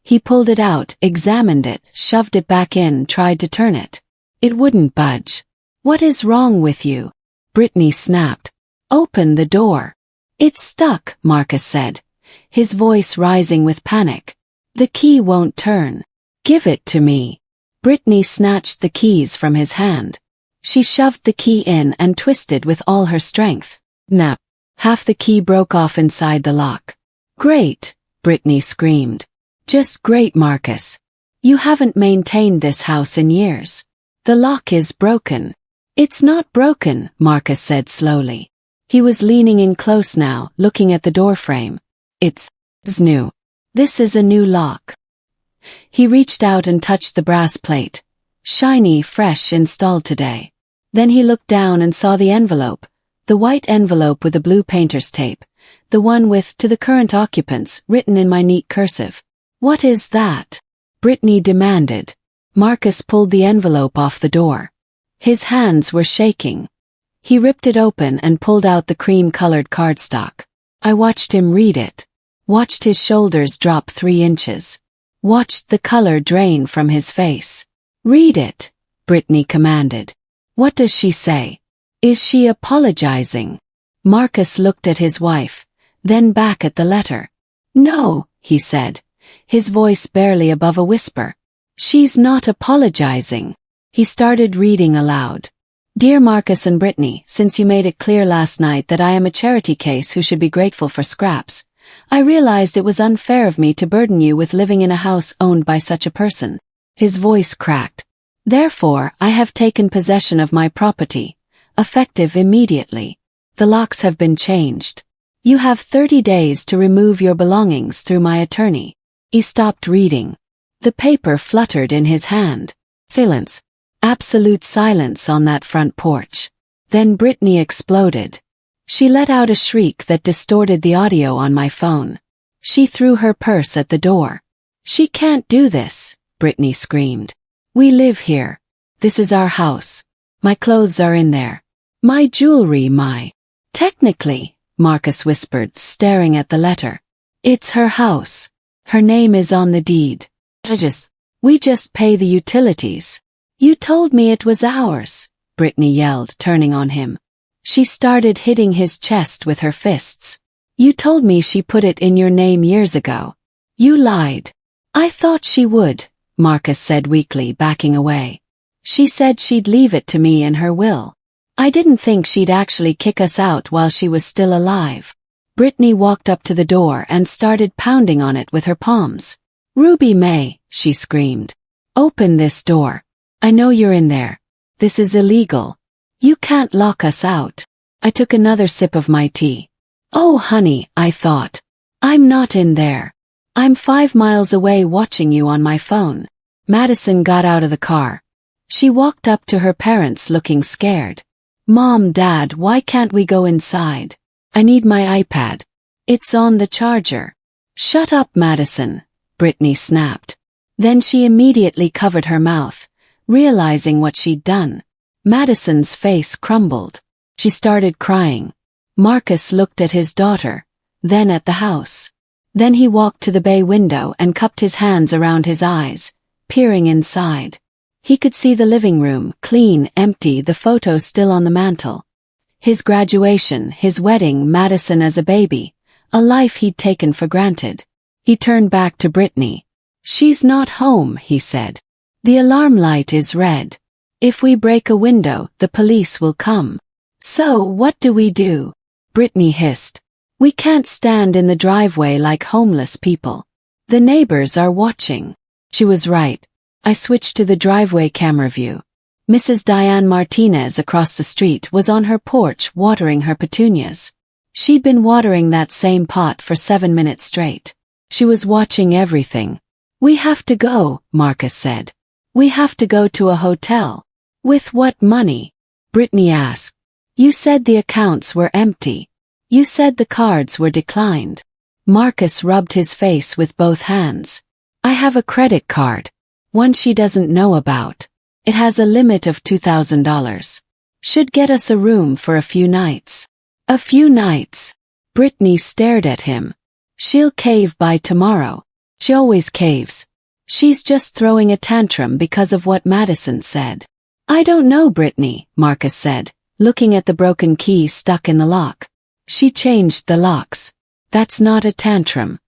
He pulled it out, examined it, shoved it back in, tried to turn it. It wouldn't budge. "What is wrong with you?" Brittany snapped. "Open the door." "It's stuck," Marcus said, his voice rising with panic. "The key won't turn." "Give it to me." Brittany snatched the keys from his hand. She shoved the key in and twisted with all her strength. Snap. Half the key broke off inside the lock. "Great," Brittany screamed. "Just great, Marcus. You haven't maintained this house in years. The lock is broken." "It's not broken," Marcus said slowly. He was leaning in close now, looking at the doorframe. It's new. This is a new lock." He reached out and touched the brass plate. Shiny, fresh, installed today. Then he looked down and saw the envelope, the white envelope with the blue painter's tape, the one with "to the current occupants" written in my neat cursive. "What is that?" Brittany demanded. Marcus pulled the envelope off the door. His hands were shaking. He ripped it open and pulled out the cream-colored cardstock. I watched him read it. Watched his shoulders drop 3 inches. Watched the color drain from his face. "Read it," Brittany commanded. "What does she say? Is she apologizing?" Marcus looked at his wife, then back at the letter. "No," he said, his voice barely above a whisper. "She's not apologizing." He started reading aloud. "Dear Marcus and Brittany, since you made it clear last night that I am a charity case who should be grateful for scraps, I realized it was unfair of me to burden you with living in a house owned by such a person." His voice cracked. "Therefore, I have taken possession of my property, effective immediately. The locks have been changed. You have 30 days to remove your belongings through my attorney." He stopped reading. The paper fluttered in his hand. Silence. Absolute silence on that front porch. Then Brittany exploded. She let out a shriek that distorted the audio on my phone. She threw her purse at the door. "She can't do this," Brittany screamed. "We live here. This is our house. My clothes are in there. My jewelry, Technically," Marcus whispered, staring at the letter. "It's her house. Her name is on the deed. We just pay the utilities." "You told me it was ours," Brittany yelled, turning on him. She started hitting his chest with her fists. "You told me she put it in your name years ago. You lied." "I thought she would," Marcus said weakly, backing away. "She said she'd leave it to me in her will. I didn't think she'd actually kick us out while she was still alive." Brittany walked up to the door and started pounding on it with her palms. "Ruby May," she screamed. "Open this door. I know you're in there. This is illegal. You can't lock us out." I took another sip of my tea. "Oh honey," I thought. "I'm not in there. I'm 5 miles away watching you on my phone." Madison got out of the car. She walked up to her parents looking scared. "Mom, Dad, why can't we go inside? I need my iPad. It's on the charger." "Shut up, Madison," Brittany snapped. Then she immediately covered her mouth, realizing what she'd done. Madison's face crumbled. She started crying. Marcus looked at his daughter, then at the house. Then he walked to the bay window and cupped his hands around his eyes, peering inside. He could see the living room, clean, empty, the photo still on the mantel. His graduation, his wedding, Madison as a baby, a life he'd taken for granted. He turned back to Brittany. "She's not home," he said. "The alarm light is red. If we break a window, the police will come." "So, what do we do?" Brittany hissed. "We can't stand in the driveway like homeless people. The neighbors are watching." She was right. I switched to the driveway camera view. Mrs. Diane Martinez across the street was on her porch watering her petunias. She'd been watering that same pot for 7 minutes straight. She was watching everything. "We have to go," Marcus said. "We have to go to a hotel." "With what money?" Brittany asked. "You said the accounts were empty. You said the cards were declined." Marcus rubbed his face with both hands. "I have a credit card. One she doesn't know about. It has a limit of $2,000. Should get us a room for a few nights." "A few nights?" Brittany stared at him. "She'll cave by tomorrow. She always caves. She's just throwing a tantrum because of what Madison said." "I don't know, Brittany," Marcus said, looking at the broken key stuck in the lock. "She changed the locks. That's not a tantrum.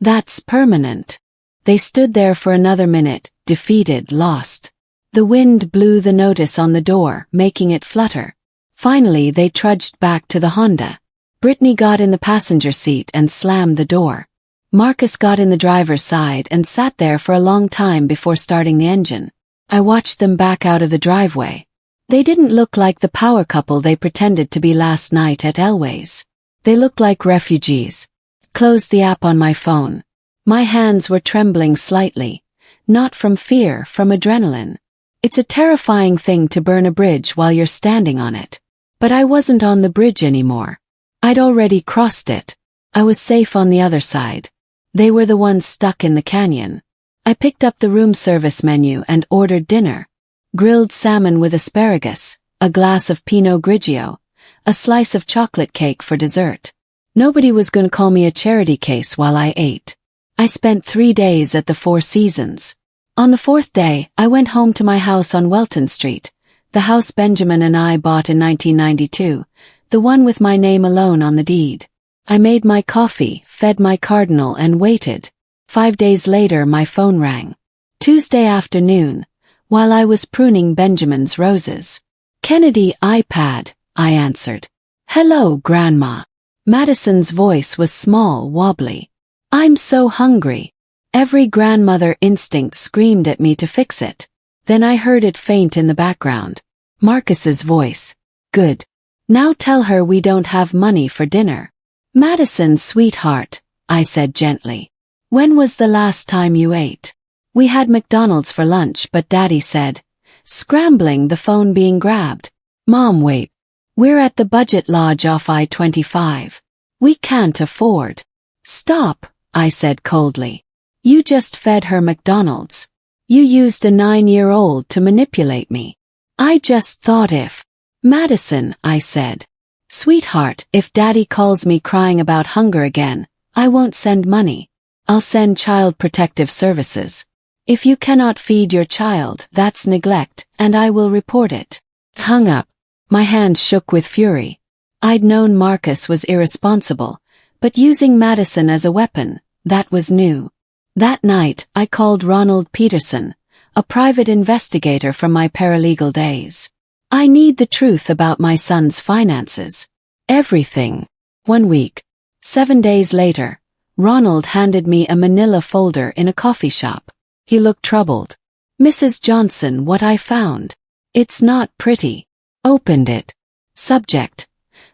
That's permanent." They stood there for another minute, defeated, lost. The wind blew the notice on the door, making it flutter. Finally, they trudged back to the Honda. Brittany got in the passenger seat and slammed the door. Marcus got in the driver's side and sat there for a long time before starting the engine. I watched them back out of the driveway. They didn't look like the power couple they pretended to be last night at Elway's. They looked like refugees. Closed the app on my phone. My hands were trembling slightly. Not from fear, from adrenaline. It's a terrifying thing to burn a bridge while you're standing on it. But I wasn't on the bridge anymore. I'd already crossed it. I was safe on the other side. They were the ones stuck in the canyon. I picked up the room service menu and ordered dinner. Grilled salmon with asparagus, a glass of Pinot Grigio, a slice of chocolate cake for dessert. Nobody was going to call me a charity case while I ate. I spent 3 days at the Four Seasons. On the 4th day, I went home to my house on Welton Street, the house Benjamin and I bought in 1992, the one with my name alone on the deed. I made my coffee, fed my cardinal and waited. 5 days later my phone rang. Tuesday afternoon, while I was pruning Benjamin's roses. "Kennedy iPad," I answered. "Hello, Grandma." Madison's voice was small, wobbly. "I'm so hungry." Every grandmother instinct screamed at me to fix it. Then I heard it faint in the background. Marcus's voice. "Good. Now tell her we don't have money for dinner." "Madison, sweetheart," I said gently. "When was the last time you ate?" "We had McDonald's for lunch, but Daddy said," scrambling, the phone being grabbed. "Mom, wait. We're at the Budget Lodge off I-25. We can't afford." "Stop," I said coldly. "You just fed her McDonald's. You used a 9-year-old to manipulate me. I just thought if..." "Madison," I said. "Sweetheart, if Daddy calls me crying about hunger again, I won't send money. I'll send Child Protective Services. If you cannot feed your child, that's neglect, and I will report it." Hung up. My hands shook with fury. I'd known Marcus was irresponsible, but using Madison as a weapon, that was new. That night, I called Ronald Peterson, a private investigator from my paralegal days. "I need the truth about my son's finances. Everything." 1 week. 7 days later, Ronald handed me a manila folder in a coffee shop. He looked troubled. "Mrs. Johnson, what I found. It's not pretty." Opened it. Subject: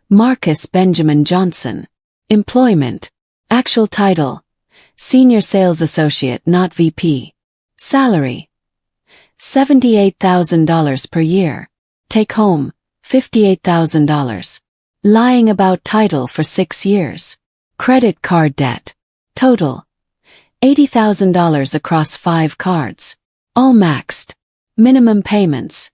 Marcus Benjamin Johnson. Employment. Actual title: Senior Sales Associate, not VP. Salary: $78,000 per year. Take home: $58,000. Lying about title for 6 years. Credit card debt. Total: $80,000 across 5 cards. All maxed. Minimum payments: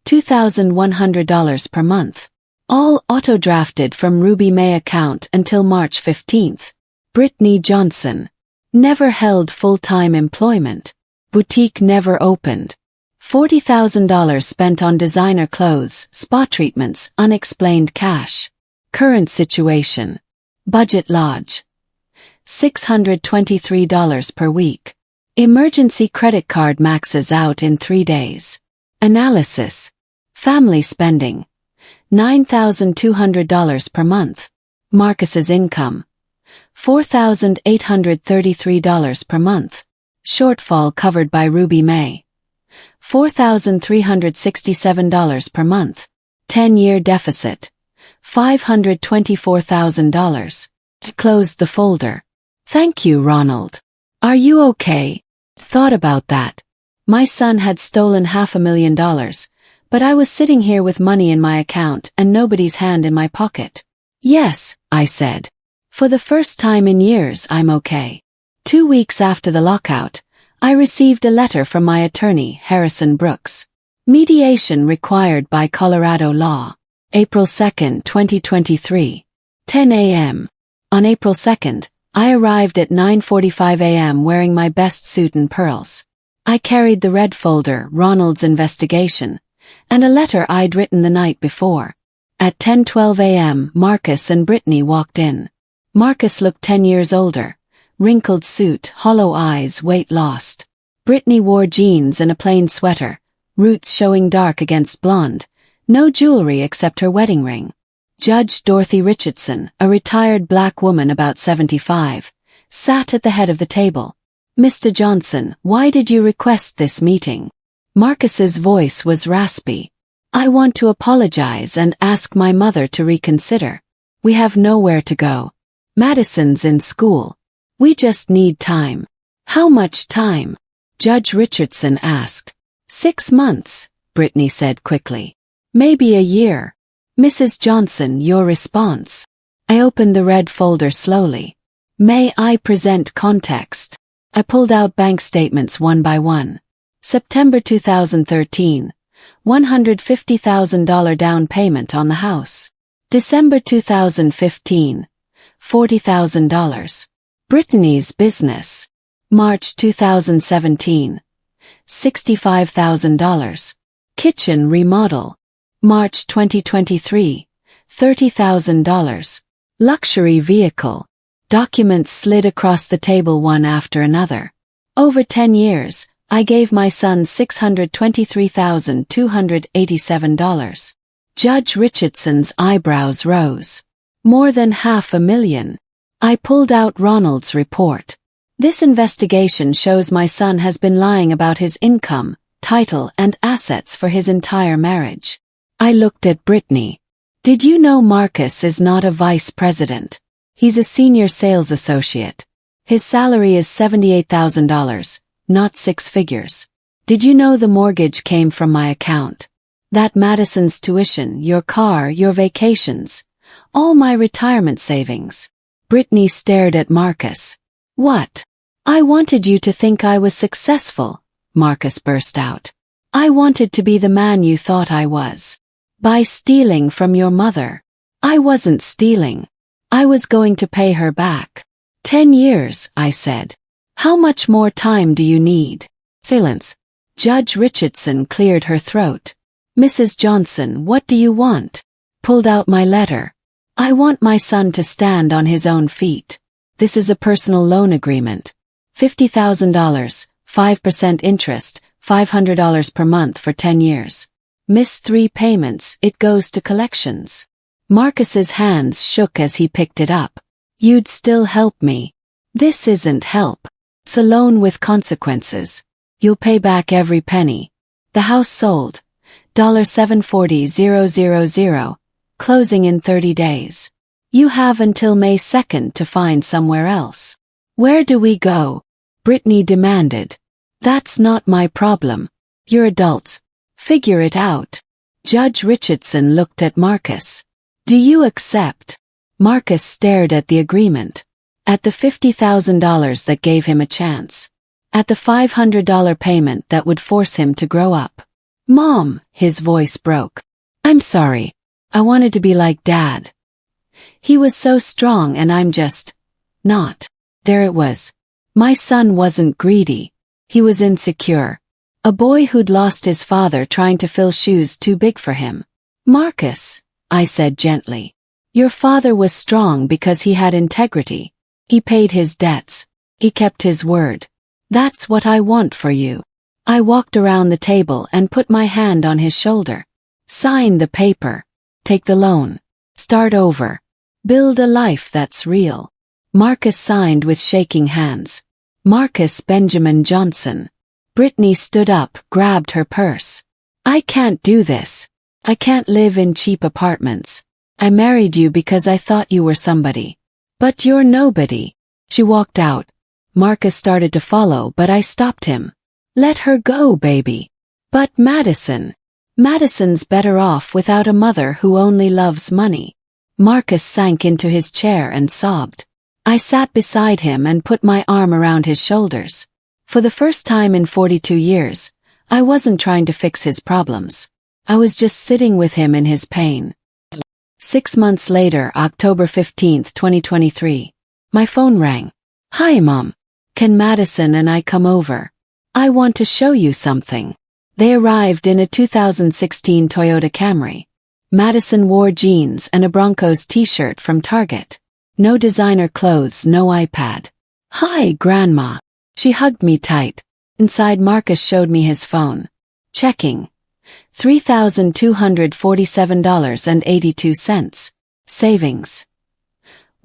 $2,100 per month. All auto-drafted from Ruby May account until March 15th. Brittany Johnson. Never held full-time employment. Boutique never opened. $40,000 spent on designer clothes, spa treatments, unexplained cash. Current situation. Budget lodge. $623 per week. Emergency credit card maxes out in 3 days. Analysis. Family spending. $9,200 per month. Marcus's income. $4,833 per month. Shortfall covered by Ruby May. $4,367 per month. 10-year deficit. $524,000. Closed the folder. Thank you, Ronald. Are you okay? Thought about that. My son had stolen $500,000, but I was sitting here with money in my account and nobody's hand in my pocket. Yes, I said. For the first time in years, I'm okay. 2 weeks after the lockout, I received a letter from my attorney, Harrison Brooks. Mediation required by Colorado law. April 2, 2023. 10 a.m. On April 2nd, I arrived at 9:45 a.m. wearing my best suit and pearls. I carried the red folder, Ronald's investigation, and a letter I'd written the night before. At 10:12 a.m., Marcus and Brittany walked in. Marcus looked 10 years older. Wrinkled suit, hollow eyes, weight lost. Brittany wore jeans and a plain sweater, roots showing dark against blonde, no jewelry except her wedding ring. Judge Dorothy Richardson, a retired black woman about 75, sat at the head of the table. Mr. Johnson, why did you request this meeting? Marcus's voice was raspy. I want to apologize and ask my mother to reconsider. We have nowhere to go. Madison's in school. We just need time. How much time? Judge Richardson asked. 6 months, Brittany said quickly. Maybe a year. Mrs. Johnson, your response. I opened the red folder slowly. May I present context? I pulled out bank statements one by one. September 2013. $150,000 down payment on the house. December 2015. $40,000. Brittany's business. March 2017. $65,000. Kitchen remodel. March 2023. $30,000. Luxury vehicle. Documents slid across the table one after another. Over 10 years, I gave my son $623,287. Judge Richardson's eyebrows rose. More than $500,000. I pulled out Ronald's report. This investigation shows my son has been lying about his income, title, and assets for his entire marriage. I looked at Brittany. Did you know Marcus is not a vice president? He's a senior sales associate. His salary is $78,000, not 6 figures. Did you know the mortgage came from my account? That Madison's tuition, your car, your vacations, all my retirement savings. Brittany stared at Marcus. What? I wanted you to think I was successful, Marcus burst out. I wanted to be the man you thought I was. By stealing from your mother. I wasn't stealing. I was going to pay her back. 10 years, I said. How much more time do you need? Silence. Judge Richardson cleared her throat. Mrs. Johnson, what do you want? Pulled out my letter. I want my son to stand on his own feet. This is a personal loan agreement. $50,000, 5% interest, $500 per month for 10 years. Miss 3 payments, it goes to collections. Marcus's hands shook as he picked it up. You'd still help me. This isn't help. It's a loan with consequences. You'll pay back every penny. The house sold. $740,000, closing in 30 days. You have until May 2nd to find somewhere else. Where do we go? Brittany demanded. That's not my problem. You're adults. Figure it out. Judge Richardson looked at Marcus. Do you accept? Marcus stared at the agreement. At the $50,000 that gave him a chance. At the $500 payment that would force him to grow up. Mom, his voice broke. I'm sorry. I wanted to be like Dad. He was so strong and I'm just not. There it was. My son wasn't greedy. He was insecure. A boy who'd lost his father trying to fill shoes too big for him. Marcus, I said gently. Your father was strong because he had integrity. He paid his debts. He kept his word. That's what I want for you. I walked around the table and put my hand on his shoulder. Sign the paper. Take the loan. Start over. Build a life that's real. Marcus signed with shaking hands. Marcus Benjamin Johnson. Brittany stood up, grabbed her purse. I can't do this. I can't live in cheap apartments. I married you because I thought you were somebody. But you're nobody. She walked out. Marcus started to follow, but I stopped him. Let her go, baby. But Madison's better off without a mother who only loves money. Marcus sank into his chair and sobbed. I sat beside him and put my arm around his shoulders. For the first time in 42 years, I wasn't trying to fix his problems. I was just sitting with him in his pain. 6 months later, October 15, 2023. My phone rang. Hi, Mom. Can Madison and I come over? I want to show you something. They arrived in a 2016 Toyota Camry. Madison wore jeans and a Broncos t-shirt from Target. No designer clothes, no iPad. Hi, Grandma. She hugged me tight. Inside, Marcus showed me his phone. Checking. $3,247.82. Savings.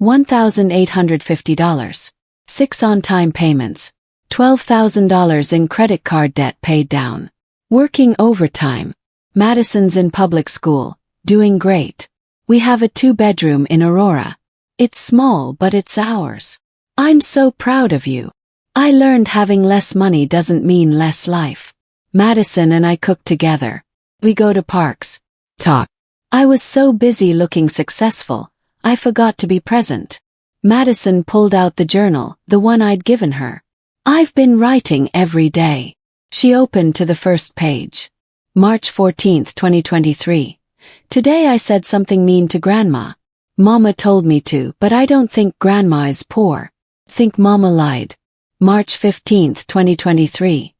$1,850. 6 on-time payments. $12,000 in credit card debt paid down. Working overtime. Madison's in public school. Doing great. We have a 2-bedroom in Aurora. It's small, but it's ours. I'm so proud of you. I learned having less money doesn't mean less life. Madison and I cook together. We go to parks. Talk. I was so busy looking successful, I forgot to be present. Madison pulled out the journal, the one I'd given her. I've been writing every day. She opened to the first page. March 14, 2023. Today I said something mean to Grandma. Mama told me to, but I don't think Grandma is poor. Think Mama lied. March 15, 2023.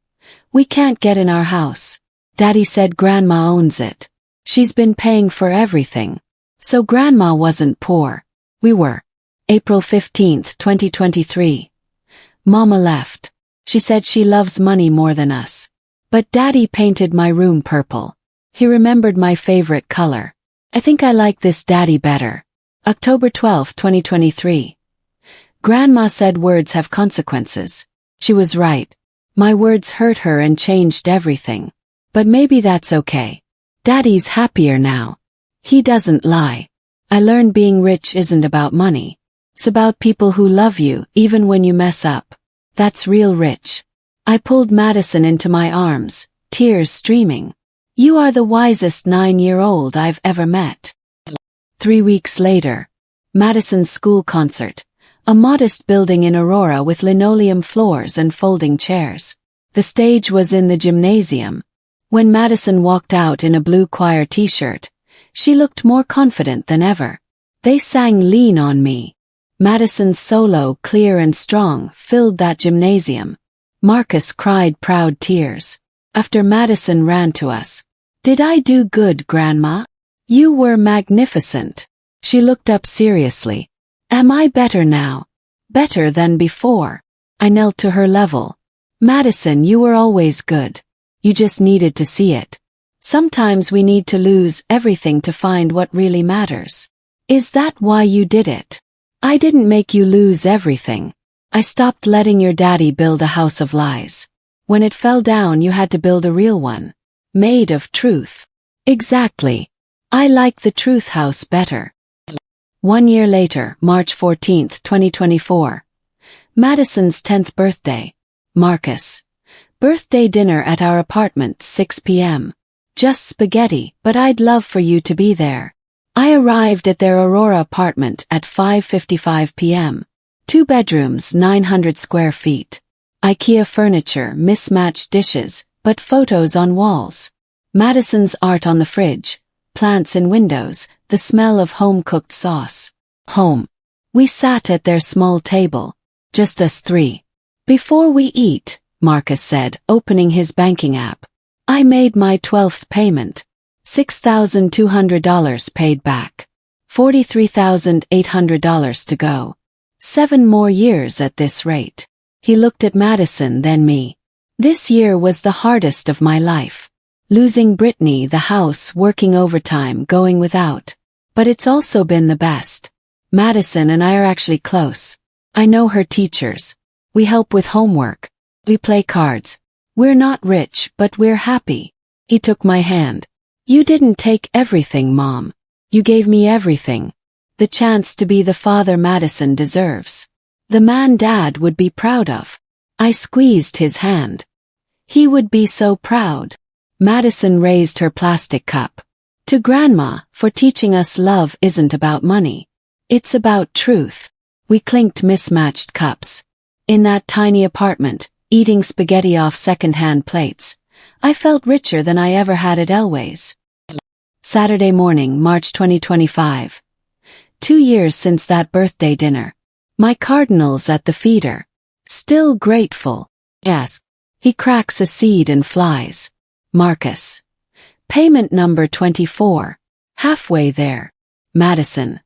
We can't get in our house. Daddy said Grandma owns it. She's been paying for everything. So Grandma wasn't poor. We were. April 15, 2023. Mama left. She said she loves money more than us. But Daddy painted my room purple. He remembered my favorite color. I think I like this Daddy better. October 12, 2023. Grandma said words have consequences. She was right. My words hurt her and changed everything. But maybe that's okay. Daddy's happier now. He doesn't lie. I learned being rich isn't about money. It's about people who love you even when you mess up. That's real rich. I pulled Madison into my arms, tears streaming. You are the wisest 9-year-old I've ever met. 3 weeks later. Madison's school concert. A modest building in Aurora with linoleum floors and folding chairs. The stage was in the gymnasium. When Madison walked out in a blue choir t-shirt, she looked more confident than ever. They sang Lean on Me. Madison's solo, clear and strong, filled that gymnasium. Marcus cried proud tears. After Madison ran to us. Did I do good, Grandma? You were magnificent. She looked up seriously. Am I better now? Better than before. I knelt to her level. Madison, you were always good. You just needed to see it. Sometimes we need to lose everything to find what really matters. Is that why you did it? I didn't make you lose everything. I stopped letting your daddy build a house of lies. When it fell down, you had to build a real one. Made of truth. Exactly. I like the truth house better. 1 year later, March 14, 2024. Madison's 10th birthday. Marcus. Birthday dinner at our apartment, 6 p.m. Just spaghetti, but I'd love for you to be there. I arrived at their Aurora apartment at 5:55 p.m. 2 bedrooms, 900 square feet. IKEA furniture, mismatched dishes, but photos on walls. Madison's art on the fridge, plants in windows, the smell of home-cooked sauce. Home. We sat at their small table. Just us three. Before we eat, Marcus said, opening his banking app. I made my 12th payment. $6,200 paid back. $43,800 to go. 7 more years at this rate. He looked at Madison, then me. This year was the hardest of my life. Losing Brittany, the house, working overtime, going without. But it's also been the best. Madison and I are actually close. I know her teachers. We help with homework. We play cards. We're not rich, but we're happy. He took my hand. You didn't take everything, Mom. You gave me everything. The chance to be the father Madison deserves. The man Dad would be proud of. I squeezed his hand. He would be so proud. Madison raised her plastic cup. To Grandma, for teaching us love isn't about money. It's about truth. We clinked mismatched cups. In that tiny apartment, eating spaghetti off second-hand plates, I felt richer than I ever had at Elway's. Saturday morning, March 2025. 2 years since that birthday dinner. My cardinals at the feeder. Still grateful. Yes. He cracks a seed and flies. Marcus. Payment number 24. Halfway there. Madison.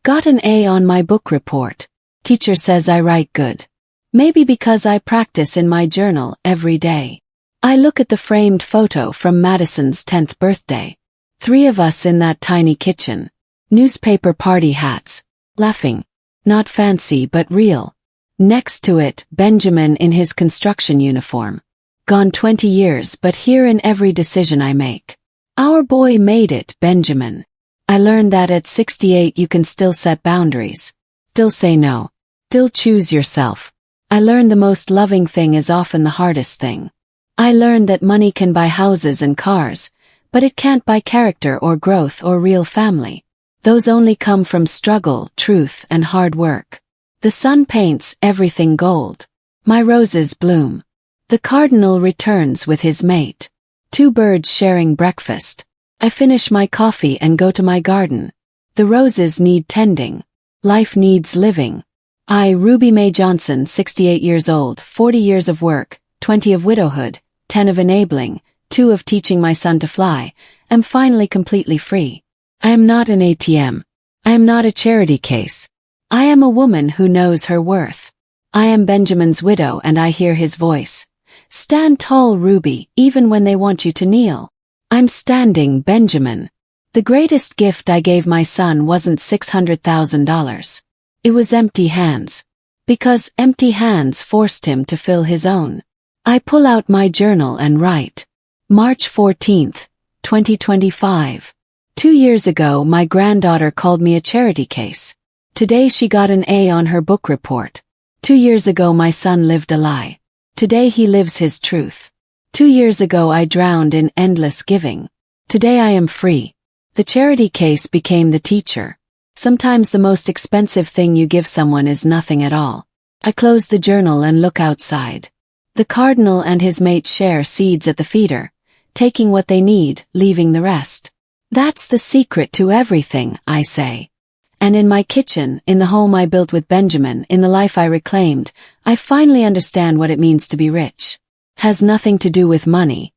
Got an A on my book report. Teacher says I write good. Maybe because I practice in my journal every day. I look at the framed photo from Madison's 10th birthday. 3 of us in that tiny kitchen. Newspaper party hats. Laughing. Not fancy but real. Next to it, Benjamin in his construction uniform. Gone 20 years, but here in every decision I make. Our boy made it, Benjamin. I learned that at 68 you can still set boundaries. Still say no. Still choose yourself. I learned the most loving thing is often the hardest thing. I learned that money can buy houses and cars, but it can't buy character or growth or real family. Those only come from struggle, truth, and hard work. The sun paints everything gold. My roses bloom. The cardinal returns with his mate. 2 birds sharing breakfast. I finish my coffee and go to my garden. The roses need tending. Life needs living. I, Ruby Mae Johnson, 68 years old, 40 years of work, 20 of widowhood, 10 of enabling, 2 of teaching my son to fly, am finally completely free. I am not an ATM. I am not a charity case. I am a woman who knows her worth. I am Benjamin's widow and I hear his voice. Stand tall, Ruby, even when they want you to kneel. I'm standing, Benjamin. The greatest gift I gave my son wasn't $600,000. It was empty hands. Because empty hands forced him to fill his own. I pull out my journal and write. March 14th, 2025. 2 years ago, my granddaughter called me a charity case. Today she got an A on her book report. 2 years ago, my son lived a lie. Today he lives his truth. 2 years ago, I drowned in endless giving. Today I am free. The charity case became the teacher. Sometimes the most expensive thing you give someone is nothing at all. I close the journal and look outside. The cardinal and his mate share seeds at the feeder, taking what they need, leaving the rest. That's the secret to everything, I say. And in my kitchen, in the home I built with Benjamin, in the life I reclaimed, I finally understand what it means to be rich. Has nothing to do with money.